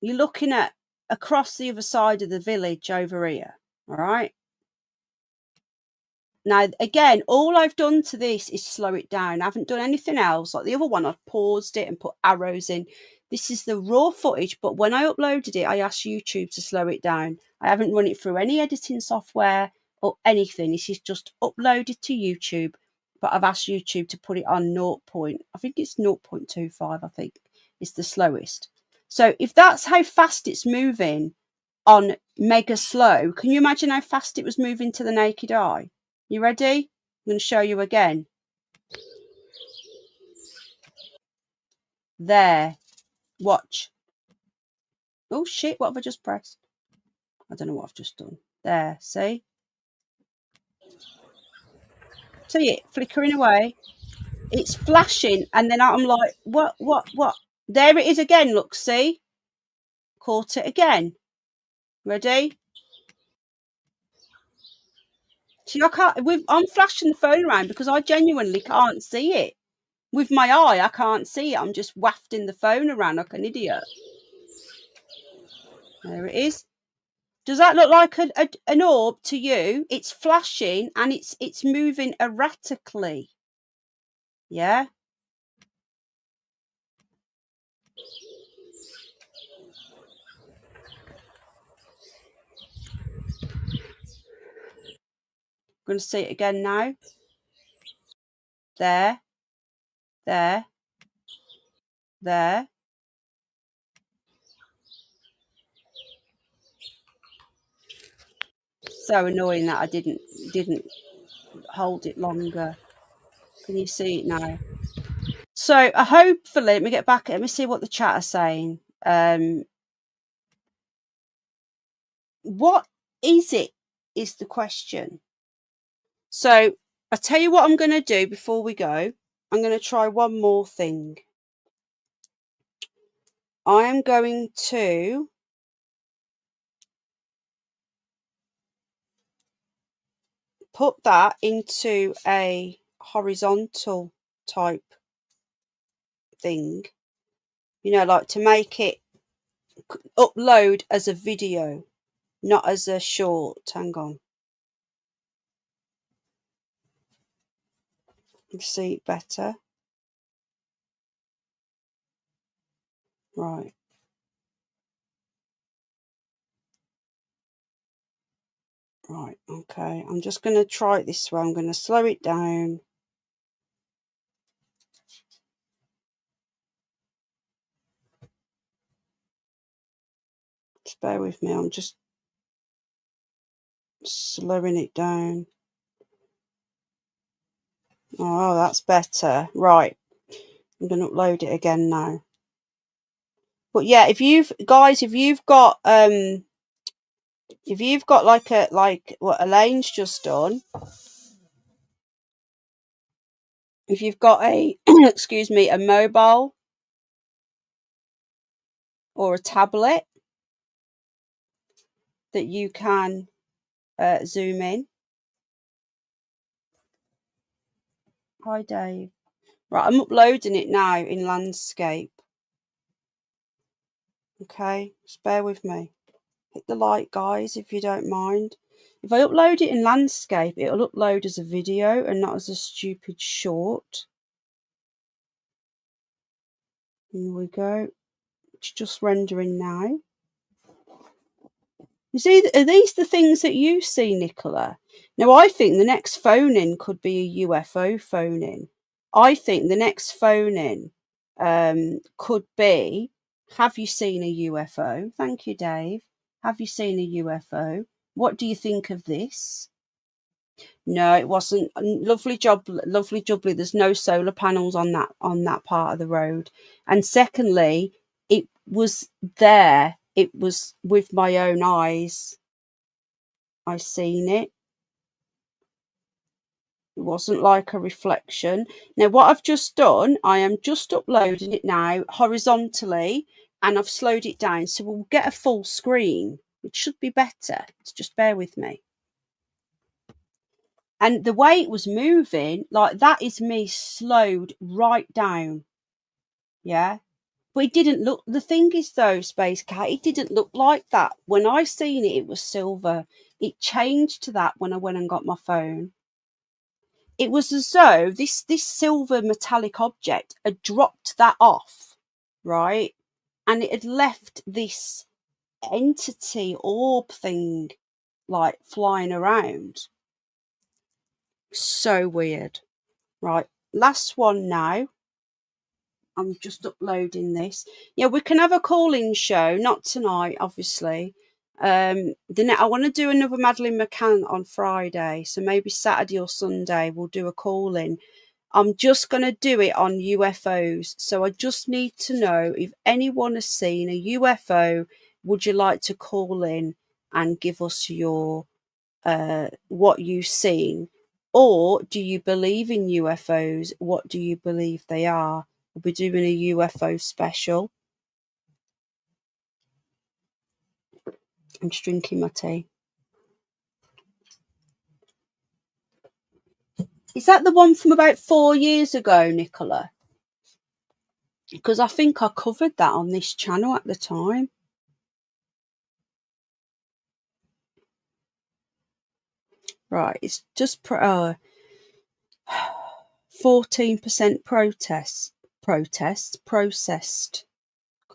You're looking at across the other side of the village over here. All right? Now, again, all I've done to this is slow it down. I haven't done anything else. Like the other one, I've paused it and put arrows in. This is the raw footage, but when I uploaded it, I asked YouTube to slow it down. I haven't run it through any editing software or anything. This is just uploaded to YouTube, but I've asked YouTube to put it on 0. I think it's 0.25, I think it's the slowest. So if that's how fast it's moving on mega slow, can you imagine how fast it was moving to the naked eye? You ready? I'm going to show you again. There. Watch. Oh, shit. What have I just pressed? I don't know what I've just done. There. See? See it flickering away? It's flashing. And then I'm like, what? There it is again. Look, see? Caught it again. Ready? See, I can't. I'm flashing the phone around because I genuinely can't see it. With my eye, I can't see it. I'm just wafting the phone around like an idiot. There it is. Does that look like an orb to you? It's flashing and it's moving erratically. Yeah. I'm going to see it again now. There. There. There. So annoying that I didn't hold it longer. Can you see it now? So hopefully, let me get back. Let me see what the chat are saying. What is it? Is the question. So I'll tell you what I'm going to do before we go. I'm going to try one more thing. I am going to put that into a horizontal type thing, you know, like to make it upload as a video, not as a short. Hang on. See it better. Right. Right, okay. I'm just going to try it this way. I'm going to slow it down. Just bear with me. I'm just slowing it down. Oh, that's better. Right. I'm going to upload it again now. But yeah, if you've got like what Elaine's just done, if you've got a excuse me, a mobile or a tablet that you can zoom in. Hi Dave. Right, I'm uploading it now in landscape. Okay, just bear with me. Hit the like, guys, if you don't mind. If I upload it in landscape, it'll upload as a video and not as a stupid short. Here we go. It's just rendering now. You see, are these the things that you see, Nicola? Now, I think the next phone-in could be a UFO phone-in. I think the next phone-in could be, have you seen a UFO? Thank you, Dave. Have you seen a UFO? What do you think of this? No, it wasn't. Lovely job, lovely jubbly. There's no solar panels on that part of the road. And secondly, it was there. It was with my own eyes. I seen it. It wasn't like a reflection. Now, what I've just done, I am just uploading it now horizontally, and I've slowed it down, so we'll get a full screen, which should be better. So just bear with me. And the way it was moving, like that is me slowed right down. Yeah. But it didn't look, the thing is though, Space Cat, it didn't look like that. When I seen it, it was silver. It changed to that when I went and got my phone. it was as though this silver metallic object had dropped that off, right? And it had left this entity orb thing like flying around. So weird. Right, last one now. I'm just uploading this. Yeah, we can have a call-in show, not tonight, obviously. I want to do another Madeline McCann on Friday, so maybe Saturday or Sunday we'll do a call-in. I'm just going to do it on UFOs, so I just need to know if anyone has seen a UFO. Would you like to call in and give us your what you've seen, or do you believe in UFOs? What do you believe they are? We'll be doing a UFO special. I'm just drinking my tea. Is that the one from about 4 years ago, Nicola? Because I think I covered that on this channel at the time. Right, it's just 14% processed.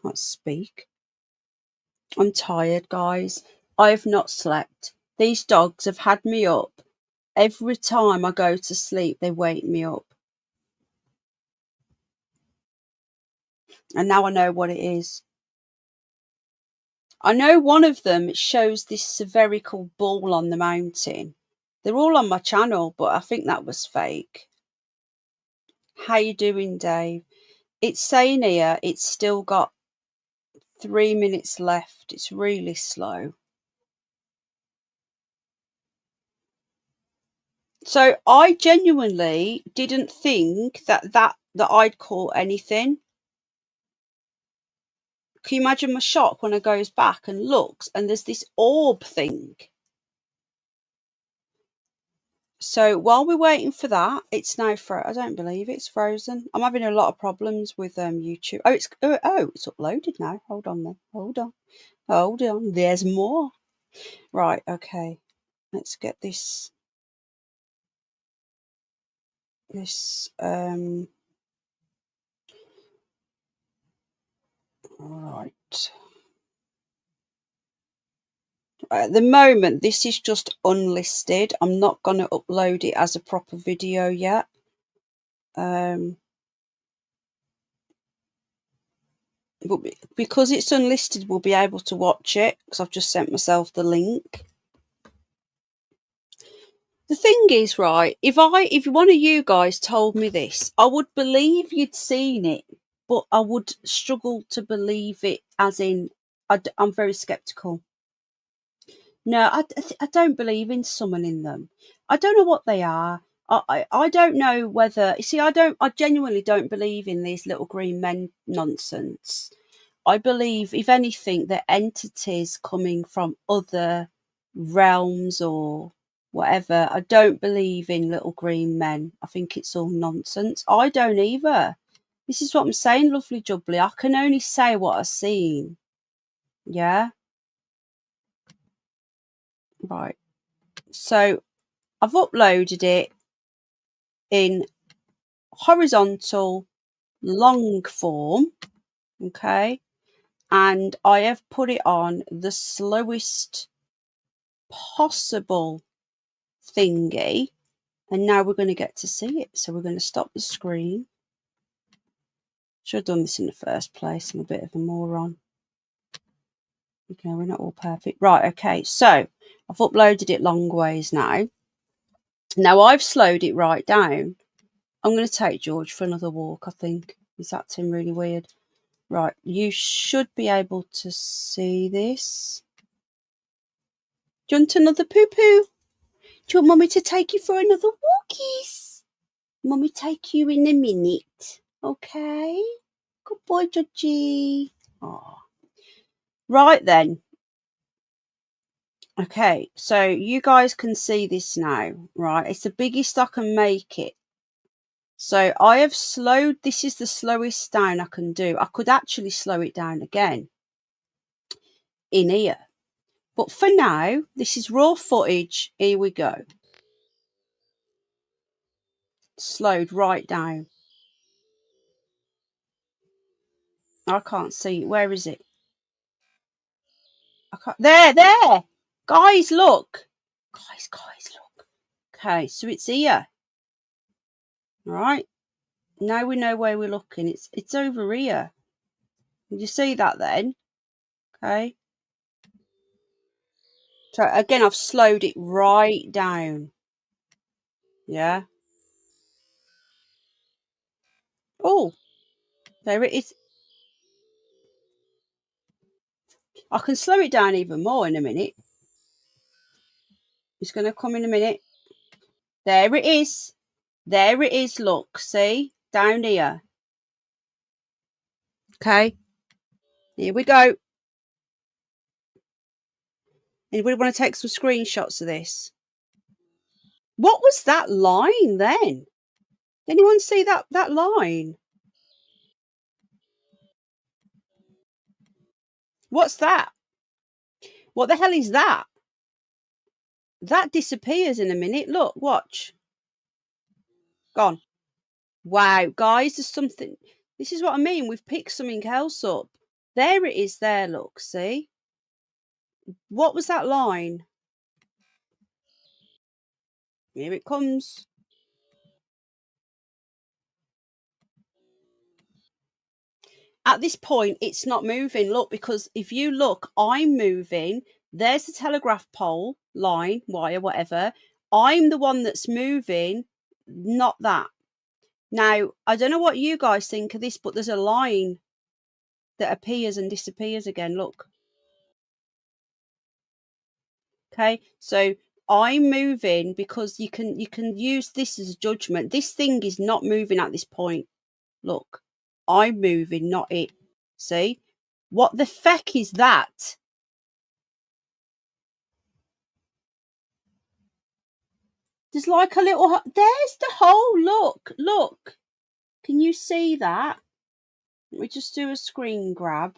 Can't speak. I'm tired, guys. I have not slept. These dogs have had me up. Every time I go to sleep, they wake me up. And now I know what it is. I know one of them, it shows this spherical ball on the mountain. They're all on my channel, but I think that was fake. How you doing, Dave? It's saying here it's still got 3 minutes left. It's really slow. So I genuinely didn't think that I'd caught anything. Can you imagine my shock when I goes back and looks and there's this orb thing? So while we're waiting for that, it's now I don't believe it's frozen. I'm having a lot of problems with YouTube. Oh, it's uploaded now. Hold on then. Hold on. There's more. Right. Okay. Let's get this. All right. At the moment, this is just unlisted. I'm not going to upload it as a proper video yet. But because it's unlisted, we'll be able to watch it because I've just sent myself the link. The thing is, right, if one of you guys told me this, I would believe you'd seen it, but I would struggle to believe it, as in, I'm very skeptical. No, I don't believe in summoning them. I don't know what they are. I don't know whether, you see, I genuinely don't believe in these little green men nonsense. I believe, if anything, they're entities coming from other realms or whatever. I don't believe in little green men. I think it's all nonsense. I don't either. This is what I'm saying, lovely jubbly. I can only say what I've seen. Yeah? Right. So I've uploaded it in horizontal long form. Okay. And I have put it on the slowest possible thingy, and now we're going to get to see it. So we're going to stop the screen. Should have done this in the first place. I'm a bit of a moron. Okay, we're not all perfect. Right, okay, so I've uploaded it long ways now. Now I've slowed it right down. I'm going to take George for another walk, I think. He's acting really weird. Right, you should be able to see this. Do you want another poo-poo? Do you want Mummy to take you for another walkies? Mummy take you in a minute, okay? Good boy, Georgie. Oh. Right then. Okay, so you guys can see this now, right? It's the biggest I can make it. So I have slowed, this is the slowest down I can do. I could actually slow it down again in here. But for now, this is raw footage. Here we go. Slowed right down. I can't see it. Where is it? I can't. There! Guys, look. Guys, look. Okay, so it's here. All right. Now we know where we're looking. It's over here. Did you see that then? Okay. So again, I've slowed it right down. Yeah. Oh, there it is. I can slow it down even more in a minute. It's going to come in a minute. There it is. There it is. Look, see? Down here. Okay. Here we go. Anybody want to take some screenshots of this? What was that line then? Anyone see that line? What's that? What the hell is that? That disappears in a minute. Look, watch. Gone. Wow, guys, there's something. This is what I mean. We've picked something else up. There it is there, look, see? What was that line? Here it comes. At this point, it's not moving. Look, because if you look, I'm moving. There's the telegraph pole, line, wire, whatever. I'm the one that's moving, not that. Now, I don't know what you guys think of this, but there's a line that appears and disappears again. Look. Okay, so I'm moving because you can use this as a judgment. This thing is not moving at this point. Look, I'm moving, not it. See? What the feck is that? There's like a little... There's the hole. Look. Can you see that? Let me just do a screen grab.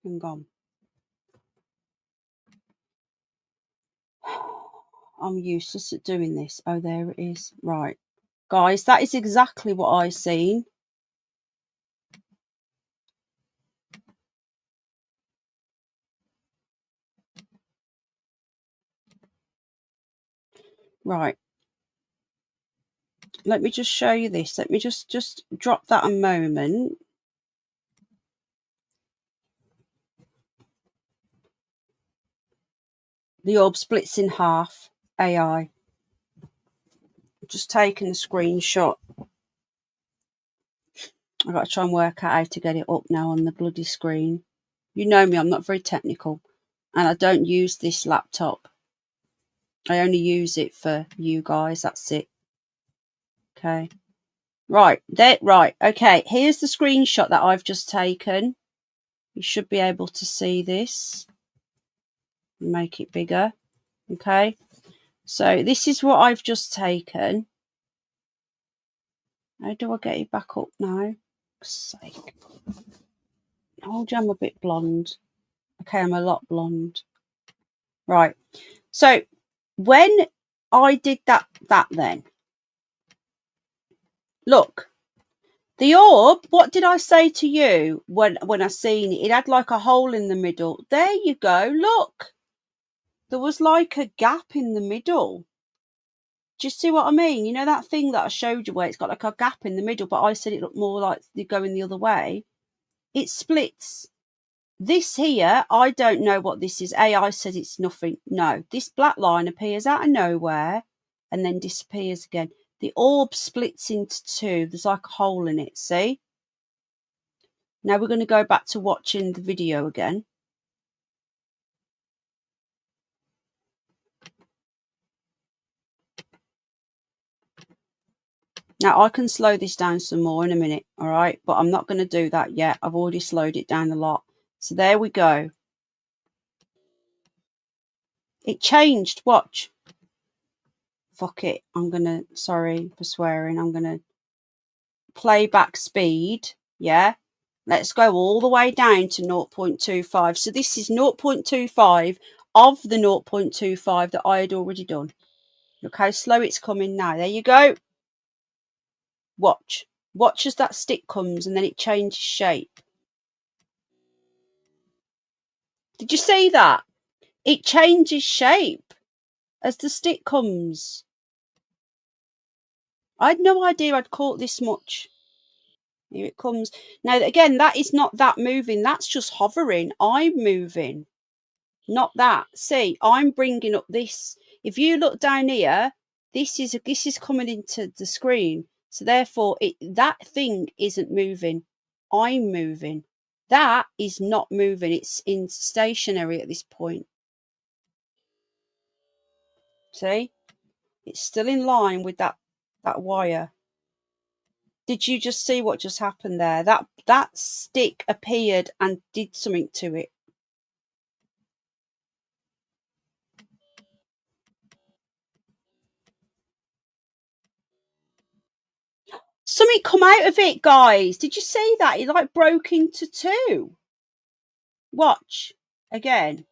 Hang on. I'm useless at doing this. Oh, there it is. Right. Guys, that is exactly what I seen. Right. Let me just show you this. Let me just drop that a moment. The orb splits in half. AI. Just taking a screenshot. I've got to try and work out how to get it up now on the bloody screen. You know me, I'm not very technical. And I don't use this laptop. I only use it for you guys. That's it. Okay. Right. Okay. Here's the screenshot that I've just taken. You should be able to see this. Make it bigger. Okay. So this is what I've just taken. How do I get it back up now? For sake. Oh, I'm a bit blonde. Okay, I'm a lot blonde. Right. So when I did that then, look, the orb, what did I say to you when I seen it? It had like a hole in the middle. There you go. Look. There was like a gap in the middle. Do you see what I mean? You know that thing that I showed you where it's got like a gap in the middle, but I said it looked more like you're going the other way. It splits. This here, I don't know what this is. AI says it's nothing. No, this black line appears out of nowhere and then disappears again. The orb splits into two. There's like a hole in it, see? Now we're going to go back to watching the video again. Now I can slow this down some more in a minute, all right? But I'm not going to do that yet. I've already slowed it down a lot. So there we go. It changed. Watch. Fuck it. Sorry for swearing. I'm going to playback speed. Yeah. Let's go all the way down to 0.25. So this is 0.25 of the 0.25 that I had already done. Look how slow it's coming now. There you go. Watch. Watch as that stick comes and then it changes shape. Did you see that? It changes shape as the stick comes. I had no idea I'd caught this much. Here it comes. Now, again, that is not that moving. That's just hovering. I'm moving, not that. See, I'm bringing up this. If you look down here, this is coming into the screen. So therefore, that thing isn't moving. I'm moving. That is not moving. It's in stationary at this point. See? It's still in line with that wire. Did you just see what just happened there? That stick appeared and did something to it. Something come out of it, guys. Did you see that? It like broke into two. Watch again.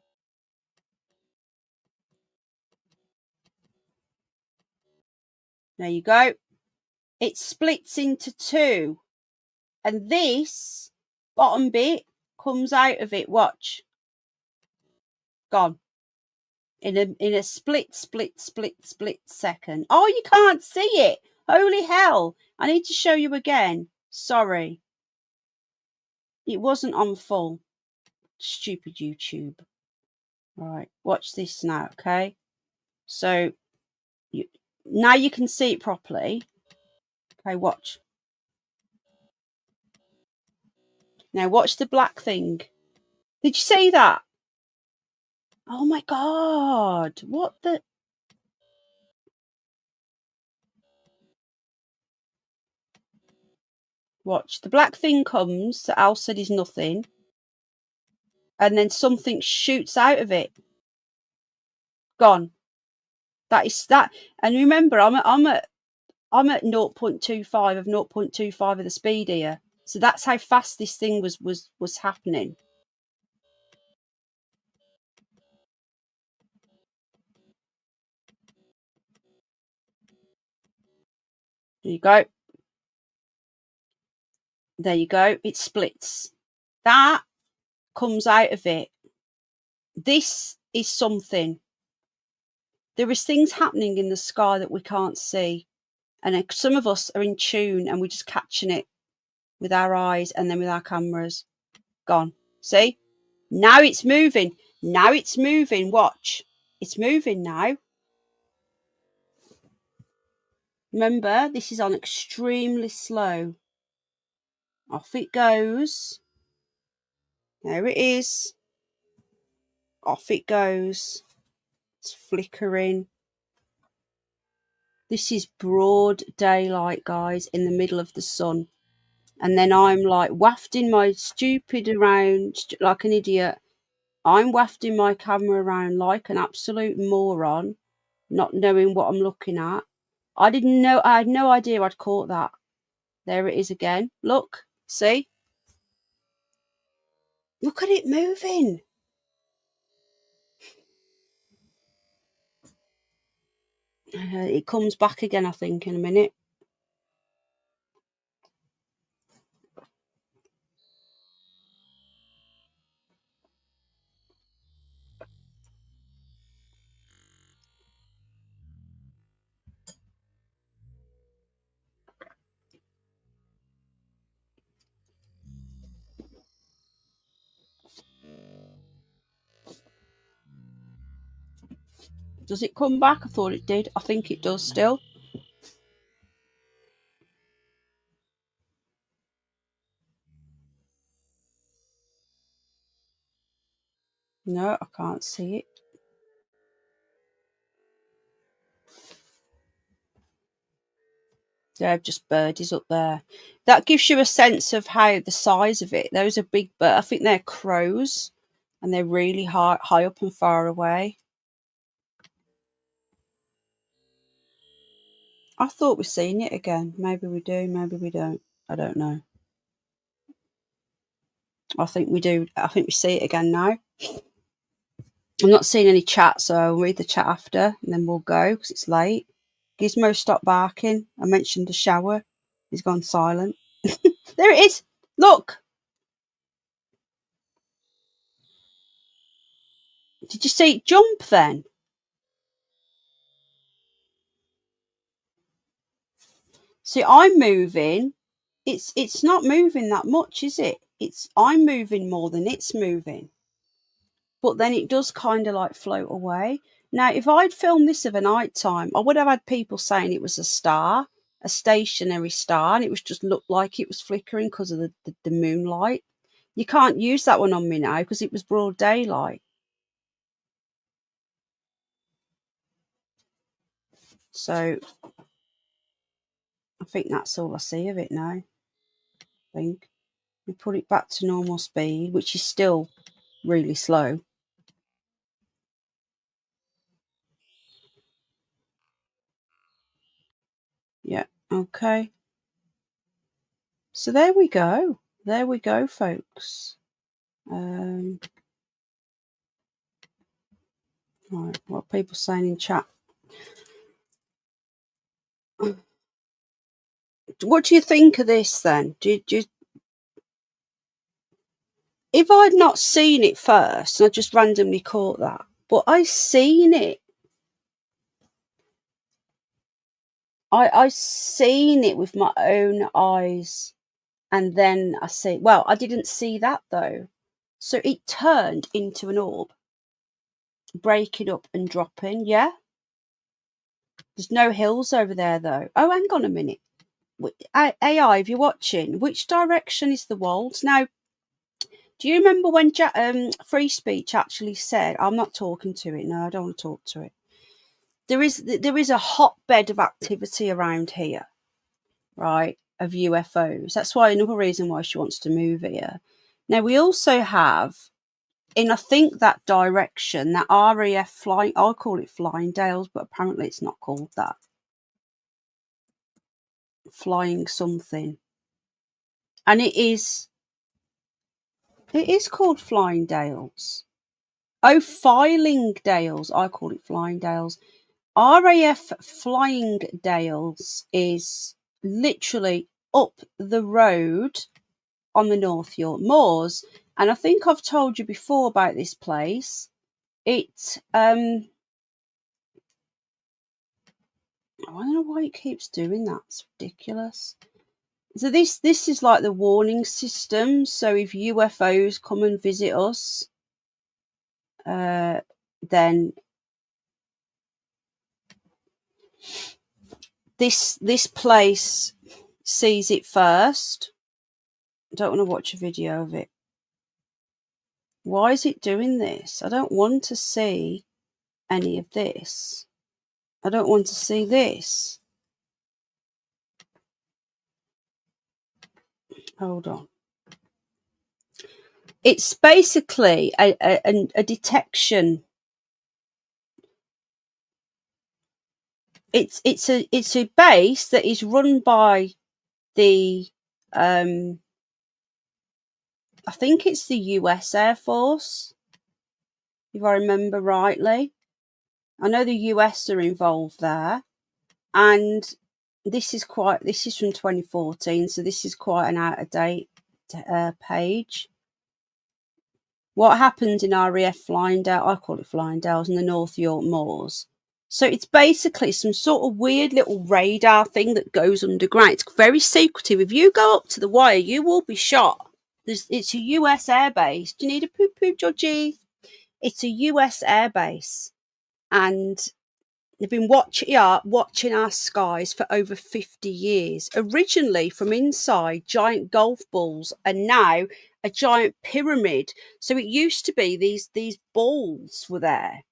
There you go. It splits into two. And this bottom bit comes out of it. Watch. Gone. In a split second. Oh, you can't see it. Holy hell. I need to show you again. Sorry. It wasn't on full. Stupid YouTube. Right. Watch this now, okay? So now you can see it properly. Okay, watch. Now watch the black thing. Did you see that? Oh my God. What the? Watch. The black thing comes that Al said is nothing. And then something shoots out of it. Gone. That is that. And remember, I'm at 0.25 of 0.25 of the speed here. So that's how fast this thing was happening. There you go. There you go. It splits. That comes out of it. This is something. There is things happening in the sky that we can't see. And some of us are in tune and we're just catching it with our eyes and then with our cameras. Gone. See? Now it's moving. Now it's moving. Watch. It's moving now. Remember, this is on extremely slow. Off it goes. There it is. Off it goes. It's flickering. This is broad daylight, guys, in the middle of the sun. And then I'm like wafting my stupid around like an idiot. I'm wafting my camera around like an absolute moron, not knowing what I'm looking at. I had no idea I'd caught that. There it is again. Look, see? Look at it moving. It comes back again, I think, in a minute. Does it come back? I thought it did. I think it does still. No, I can't see it. They're just birdies up there. That gives you a sense of how the size of it. Those are big birds. I think they're crows and they're really high up and far away. I thought we'd seen it again. Maybe we do, maybe we don't. I don't know. I think we do. I think we see it again now. I'm not seeing any chat, so I'll read the chat after, and then we'll go because it's late. Gizmo stopped barking. I mentioned the shower. He's gone silent. There it is. Look. Did you see it jump then? See, I'm moving. It's not moving that much, is it? I'm moving more than it's moving. But then it does kind of like float away. Now, if I'd filmed this of a night time, I would have had people saying it was a star, a stationary star, and it was just looked like it was flickering because of the moonlight. You can't use that one on me now because it was broad daylight. So I think that's all I see of it now. I think we put it back to normal speed, which is still really slow. Yeah, okay. So there we go. There we go, folks. Right, what are people saying in chat? What do you think of this then? If I'd not seen it first, and I just randomly caught that, but I seen it. I seen it with my own eyes, and then I see. Well, I didn't see that though. So it turned into an orb, breaking up and dropping. Yeah. There's no hills over there though. Oh, hang on a minute. AI, if you're watching, which direction is the walls? Now, do you remember when Free Speech actually said, I'm not talking to it. No, I don't want to talk to it. There is a hotbed of activity around here, right, of UFOs. That's why another reason why she wants to move here. Now, we also have, in I think that direction, that RAF flying, I'll call it Flying Dales, but apparently it's not called that. Flying something. And it is called Flying Dales. Oh, Filing Dales. I call it Flying Dales. RAF Flying Dales is literally up the road on the North York Moors. And I think I've told you before about this place. I don't know why it keeps doing that. It's ridiculous. So this is like the warning system. So if UFOs come and visit us, then this place sees it first. I don't want to watch a video of it. Why is it doing this? I don't want to see any of this. I don't want to see this. Hold on. It's basically a detection. It's a base that is run by the I think it's the US Air Force, if I remember rightly. I know the US are involved there, and this is from 2014, so this is quite an out of date page. What happened in RAF Flying Dale? I call it Flying Dales in the North York Moors. So it's basically some sort of weird little radar thing that goes underground. It's very secretive. If you go up to the wire, you will be shot. It's a US airbase. Do you need a poo-poo, Georgie? It's a US airbase. And they've been watching our skies for over 50 years. Originally from inside, giant golf balls, and now a giant pyramid. So it used to be these balls were there,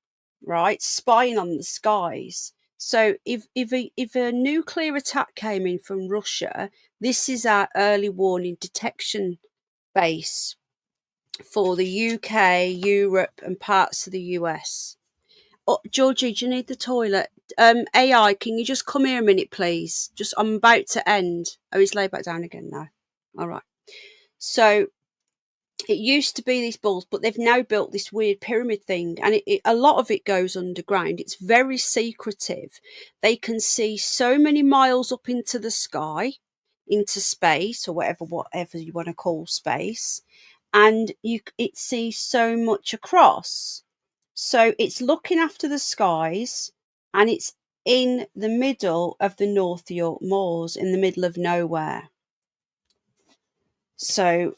right, spying on the skies. So if a nuclear attack came in from Russia, this is our early warning detection base for the UK, Europe, and parts of the US. Oh, Georgie, do you need the toilet? AI, can you just come here a minute, please? I'm about to end. Oh, he's laid back down again now. All right. So It used to be these balls, but they've now built this weird pyramid thing, and a lot of it goes underground. It's very secretive. They can see so many miles up into the sky, into space, or whatever you want to call space, and it sees so much across. So it's looking after the skies, and it's in the middle of the North York Moors, in the middle of nowhere. So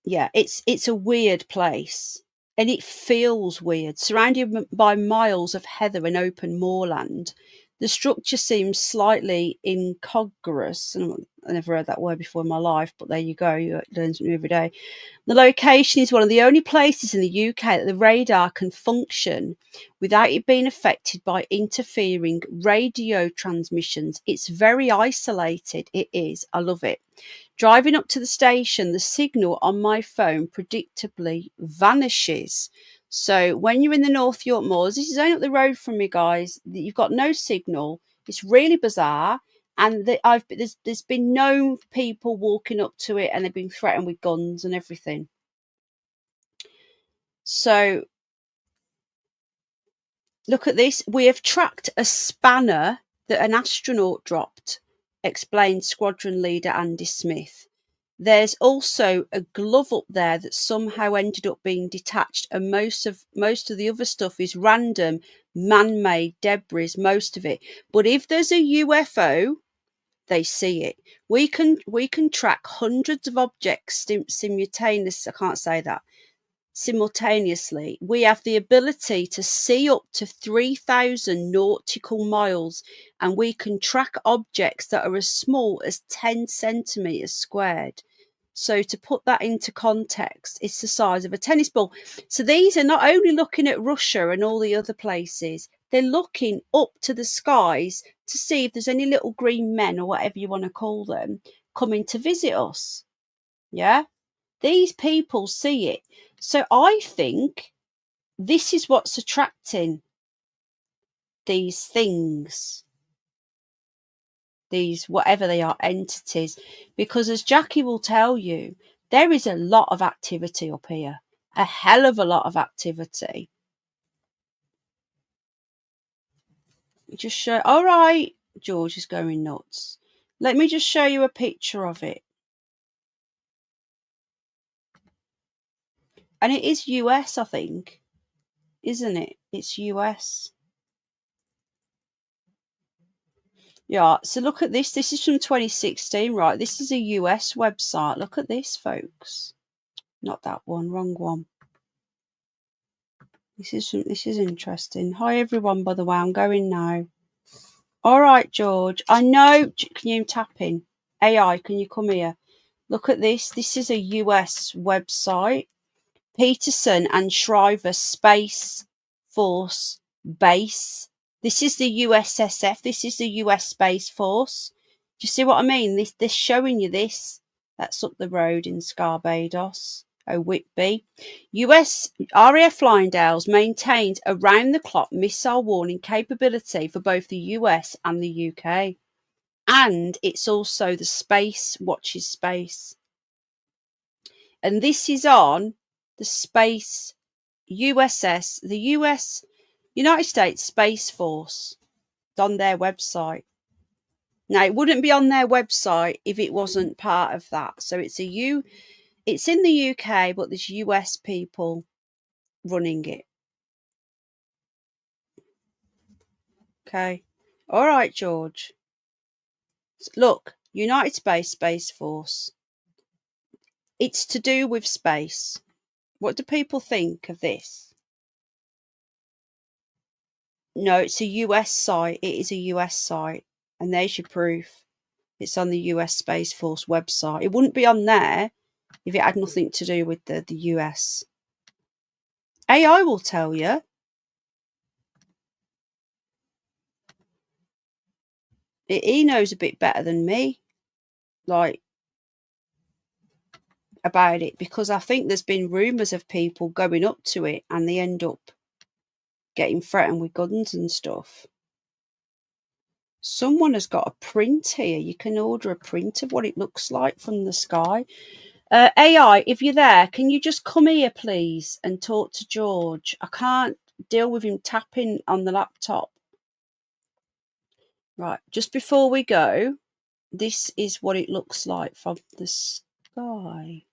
yeah, it's a weird place, and it feels weird, surrounded by miles of heather and open moorland. The structure seems slightly incongruous, and I never heard that word before in my life, but there you go, you learn something every day. The location is one of the only places in the UK that the radar can function without it being affected by interfering radio transmissions. It's very isolated. It is. I love it. Driving up to the station, the signal on my phone predictably vanishes. So when you're in the North York Moors, this is only up the road from me, guys. You've got no signal. It's really bizarre. And there's been no people walking up to it, and they've been threatened with guns and everything. So look at this. We have tracked a spanner that an astronaut dropped, explained Squadron Leader Andy Smith. There's also a glove up there that somehow ended up being detached, and most of the other stuff is random man-made debris, most of it. But if there's a UFO, they see it. We can track hundreds of objects simultaneously. I can't say that. Simultaneously, we have the ability to see up to 3,000 nautical miles, and we can track objects that are as small as 10 centimeters squared. So to put that into context, it's the size of a tennis ball. So these are not only looking at Russia and all the other places, they're looking up to the skies to see if there's any little green men, or whatever you want to call them, coming to visit us. Yeah? These people see it. So I think this is what's attracting these things, these whatever they are, entities, because as Jackie will tell you, there is a lot of activity up here, a hell of a lot of activity. Just show. All right, George is going nuts. Let me just show you a picture of it. And it is US, I think, isn't it? It's US. Yeah, so look at this. This is from 2016, right? This is a US website. Look at this, folks. Not that one, wrong one. This is interesting. Hi everyone, by the way, I'm going now. All right, George. I know. Can you tap in? AI, can you come here? Look at this. This is a US website. Peterson and Shriver Space Force Base. This is the USSF. This is the US Space Force. Do you see what I mean? This showing you this. That's up the road in Scarbados. Oh, Whitby. US RAF Lindales maintains around-the-clock missile warning capability for both the US and the UK. And it's also the Space Watches Space. And this is on the Space USS, the US United States Space Force, on their website. Now, it wouldn't be on their website if it wasn't part of that. So it's in the UK, but there's US people running it. Okay. All right, George. Look, United States Space Force. It's to do with space. What do people think of this? No, it's a US site. It is a US site. And there's your proof. It's on the US Space Force website. It wouldn't be on there if it had nothing to do with the US. AI will tell you. He knows a bit better than me, like, about it, because I think there's been rumours of people going up to it and they end up getting threatened with guns and stuff. Someone has got a print here. You can order a print of what it looks like from the sky. AI, if you're there, can you just come here, please, and talk to George? I can't deal with him tapping on the laptop. Right, just before we go, this is what it looks like from the sky.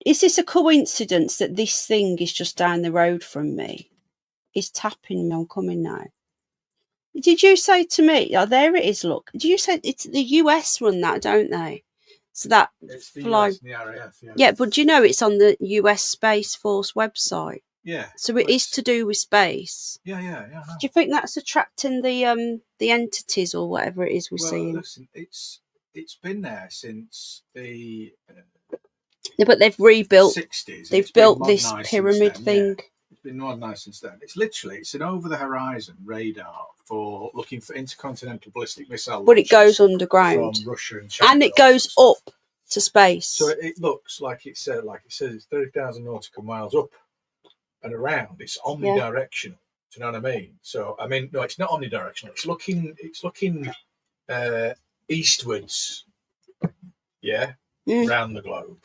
Is this a coincidence that this thing is just down the road from me? It's tapping me. I'm coming now. Did you say to me, oh, there it is, look. Did you say it's the US run that, don't they? So that It's the fly. US and the RAF, yeah. Yeah, but do you know it's on the US Space Force website? Yeah. So it is to do with space. Yeah. Do you think that's attracting the entities or whatever it is we're seeing? Listen, it's been there since the Yeah, but they've rebuilt. 60s. They've built this pyramid thing. Yeah. It's been modernised since then. It's an over-the-horizon radar for looking for intercontinental ballistic missile. But it goes underground from Russia and China, and it goes up to space. So it looks like it says it's 30,000 nautical miles up and around. It's omnidirectional. Do you know what I mean? So I mean, no, it's not omnidirectional. It's looking eastwards. Yeah, around the globe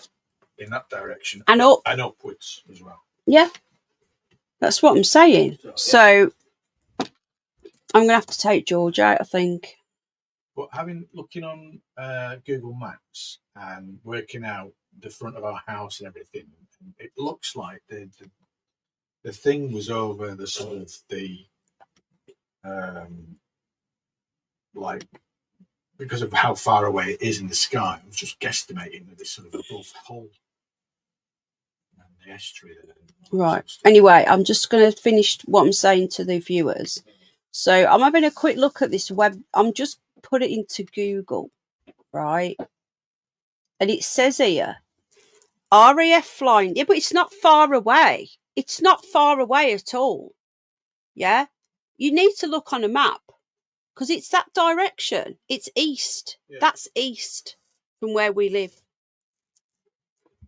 in that direction and up and upwards as well. Yeah, that's what I'm saying. So I'm gonna have to take George out, I think. But looking on Google Maps and working out the front of our house and everything, it looks like the thing was over the sort of the like, because of how far away it is in the sky. I was just guesstimating that it's sort of above Hull and the estuary there. Right. Anyway, I'm just going to finish what I'm saying to the viewers. So I'm having a quick look at this web. I'm just put it into Google, right? And it says here, RAF flying. Yeah, but it's not far away. It's not far away at all. Yeah? You need to look on a map because it's that direction. It's east. Yeah. That's east from where we live.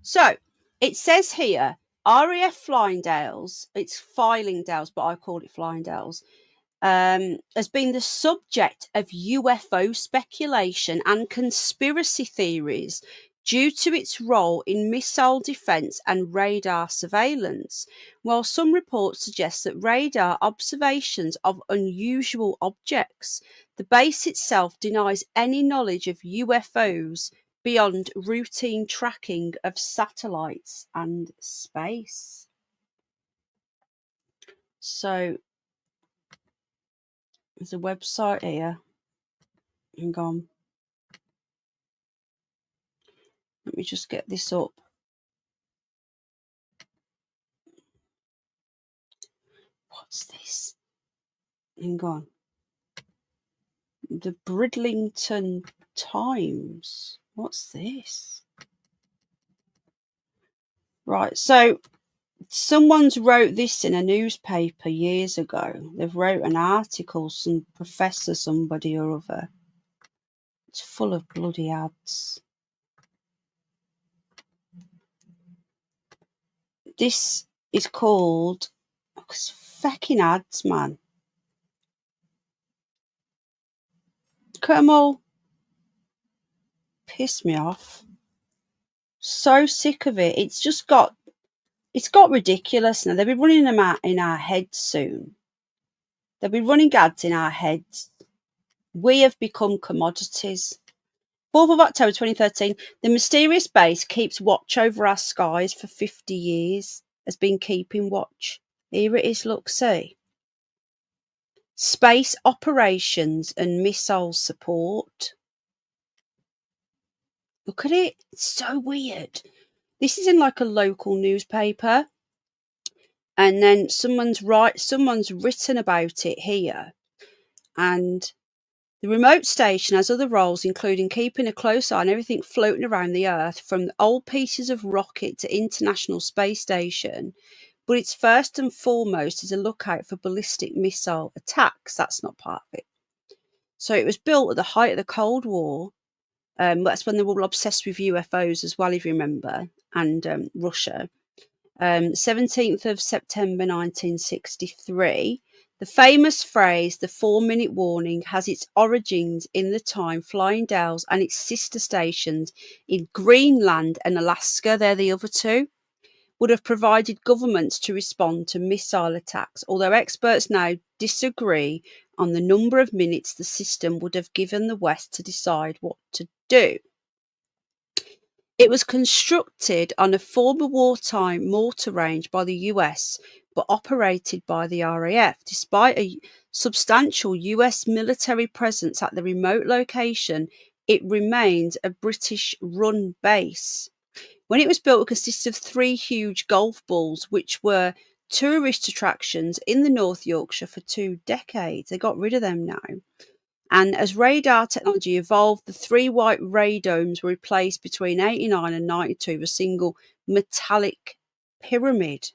So it says here, RAF Flyingdales, it's Fylingdales, but I call it Flyingdales, has been the subject of UFO speculation and conspiracy theories due to its role in missile defense and radar surveillance, while some reports suggest that radar observations of unusual objects. The base itself denies any knowledge of UFOs beyond routine tracking of satellites and space. So there's a website here. Hang on. Let me just get this up. What's this? Hang on. The Bridlington Times. What's this? Right, so someone's wrote this in a newspaper years ago. They've wrote an article, some professor, somebody or other. It's full of bloody ads. This is called... It's fucking ads, man. Look at them all. Piss me off. So sick of it. It's got ridiculous now. They'll be running them out in our heads soon. They'll be running ads in our heads. We have become commodities. 4th of October 2013, the mysterious base keeps watch over our skies for 50 years. Has been keeping watch. Here it is, look, see. Space operations and missile support. Look at it. It's so weird. This is in like a local newspaper. And then someone's written about it here. And the remote station has other roles, including keeping a close eye on everything floating around the Earth, from old pieces of rocket to International Space Station. But it's first and foremost as a lookout for ballistic missile attacks. That's not part of it. So it was built at the height of the Cold War. That's when they were all obsessed with UFOs as well, if you remember, and Russia. 17th of September 1963. The famous phrase, the 4-minute warning, has its origins in the time Flying Dales and its sister stations in Greenland and Alaska, they're the other two, would have provided governments to respond to missile attacks, although experts now disagree on the number of minutes the system would have given the West to decide what to do. It was constructed on a former wartime mortar range by the US, but operated by the RAF. Despite a substantial US military presence at the remote location, it remained a British-run base. When it was built, it consisted of 3 huge golf balls, which were tourist attractions in the North Yorkshire for 2 decades. They got rid of them now. And as radar technology evolved, the 3 white radomes were replaced between 89 and 92 with a single metallic pyramid.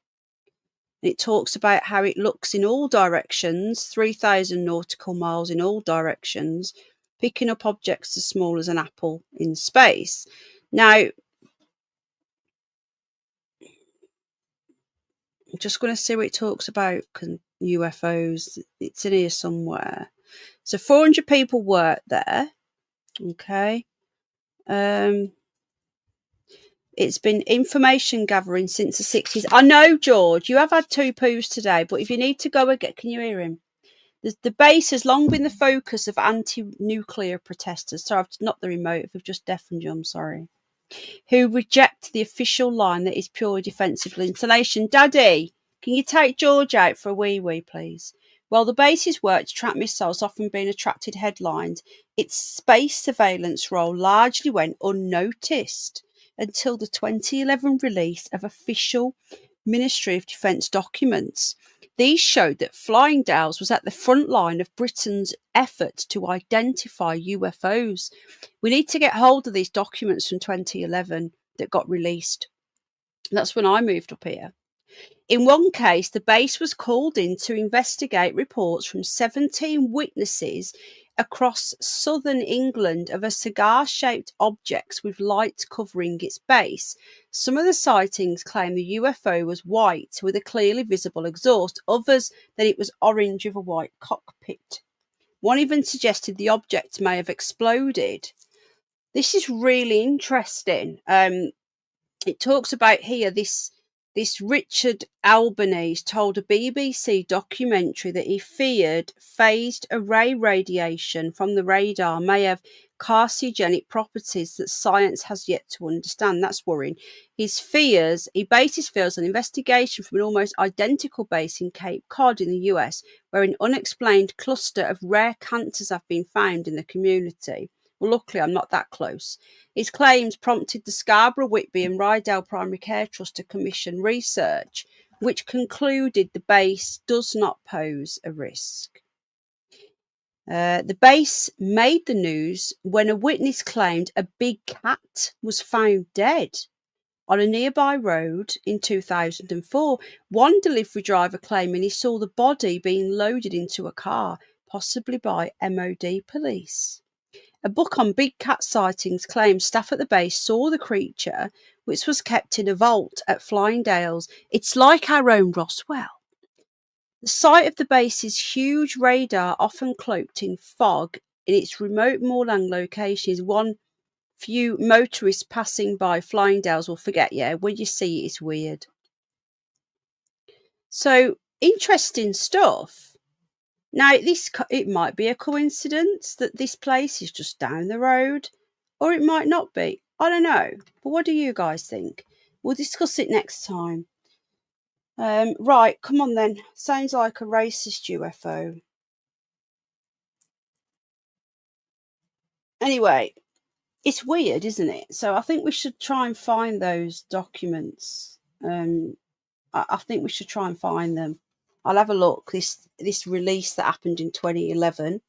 And it talks about how it looks in all directions, 3,000 nautical miles in all directions, picking up objects as small as an apple in space. Now, I'm just going to see what it talks about UFOs. It's in here somewhere. So 400 people work there. Okay. It's been information gathering since the 60s. I know, George, you have had 2 poos today, but if you need to go again, can you hear him? The base has long been the focus of anti-nuclear protesters. Sorry, I've not the remote. If we've just deafened you, I'm sorry. Who reject the official line that is purely defensive installation. Daddy, can you take George out for a wee, please? While the base's work to track missiles often been attracted headlines, its space surveillance role largely went unnoticed until the 2011 release of official Ministry of Defence documents. These showed that Flying Dales was at the front line of Britain's effort to identify UFOs. We need to get hold of these documents from 2011 that got released. That's when I moved up here. In one case, the base was called in to investigate reports from 17 witnesses across southern England of a cigar-shaped object with light covering its base. Some of the sightings claim the UFO was white with a clearly visible exhaust, others that it was orange with a white cockpit. One even suggested the object may have exploded. This is really interesting. It talks about here this Richard Albanese told a BBC documentary that he feared phased array radiation from the radar may have carcinogenic properties that science has yet to understand. That's worrying. He bases his fears on investigation from an almost identical base in Cape Cod in the US, where an unexplained cluster of rare cancers have been found in the community. Well, luckily, I'm not that close. His claims prompted the Scarborough, Whitby and Rydal Primary Care Trust to commission research, which concluded the base does not pose a risk. The base made the news when a witness claimed a big cat was found dead on a nearby road in 2004. One delivery driver claiming he saw the body being loaded into a car, possibly by MOD police. A book on big cat sightings claims staff at the base saw the creature, which was kept in a vault at Flying Dales. It's like our own Roswell. The site of the base's huge radar, often cloaked in fog, in its remote moorland location is one few motorists passing by Flying Dales will forget. Yeah, when you see it, it's weird. So, interesting stuff. Now, it might be a coincidence that this place is just down the road, or it might not be. I don't know. But what do you guys think? We'll discuss it next time. Right, come on then. Sounds like a racist UFO. Anyway, it's weird, isn't it? So I think we should try and find those documents. I think we should try and find them. I'll have a look. This release that happened in 2011.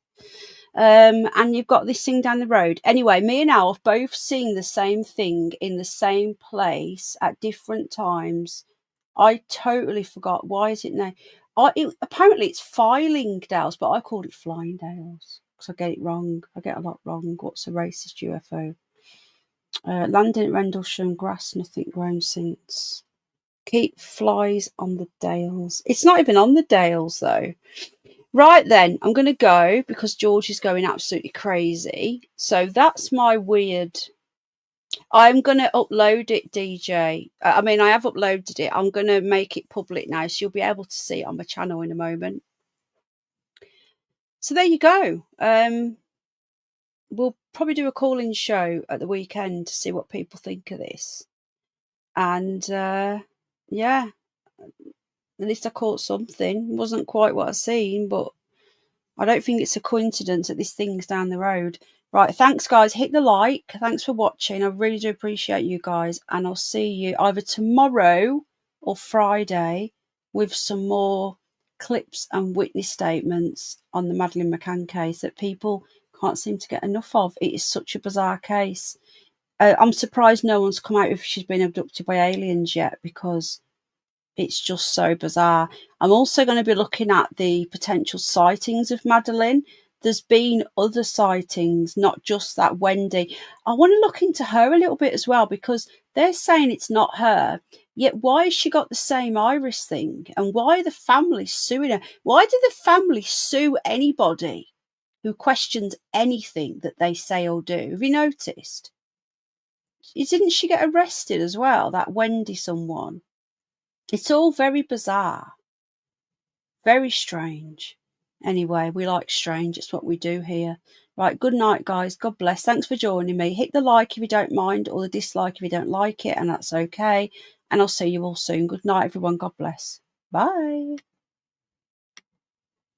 And you've got this thing down the road. Anyway, me and Al have both seen the same thing in the same place at different times. I totally forgot. Why is it now? Apparently it's Filing Dales, but I called it Flying Dales because I get it wrong. I get a lot wrong. What's a racist UFO? Landing at Rendlesham, grass, nothing grown since. Keep flies on the Dales. It's not even on the Dales though. Right then, I'm going to go because George is going absolutely crazy. So that's my weird. I'm going to upload it, DJ. I mean, I have uploaded it. I'm going to make it public now, so you'll be able to see it on my channel in a moment. So there you go. We'll probably do a call-in show at the weekend to see what people think of this. And yeah, at least I caught something. It wasn't quite what I seen, but I don't think it's a coincidence that this thing's down the road. Right, thanks guys. Hit the like. Thanks for watching. I really do appreciate you guys. And I'll see you either tomorrow or Friday with some more clips and witness statements on the Madeleine McCann case that people can't seem to get enough of. It is such a bizarre case. I'm surprised no one's come out if she's been abducted by aliens yet, because it's just so bizarre. I'm also going to be looking at the potential sightings of Madeleine. There's been other sightings, not just that Wendy. I want to look into her a little bit as well, because they're saying it's not her. Yet why has she got the same iris thing? And why are the family suing her? Why do the family sue anybody who questions anything that they say or do? Have you noticed? Didn't she get arrested as well, that Wendy someone? It's all very bizarre. Very strange. Anyway, we like strange. It's what we do here. Right, good night, guys. God bless. Thanks for joining me. Hit the like if you don't mind, or the dislike if you don't like it, and that's okay. And I'll see you all soon. Good night, everyone. God bless. Bye.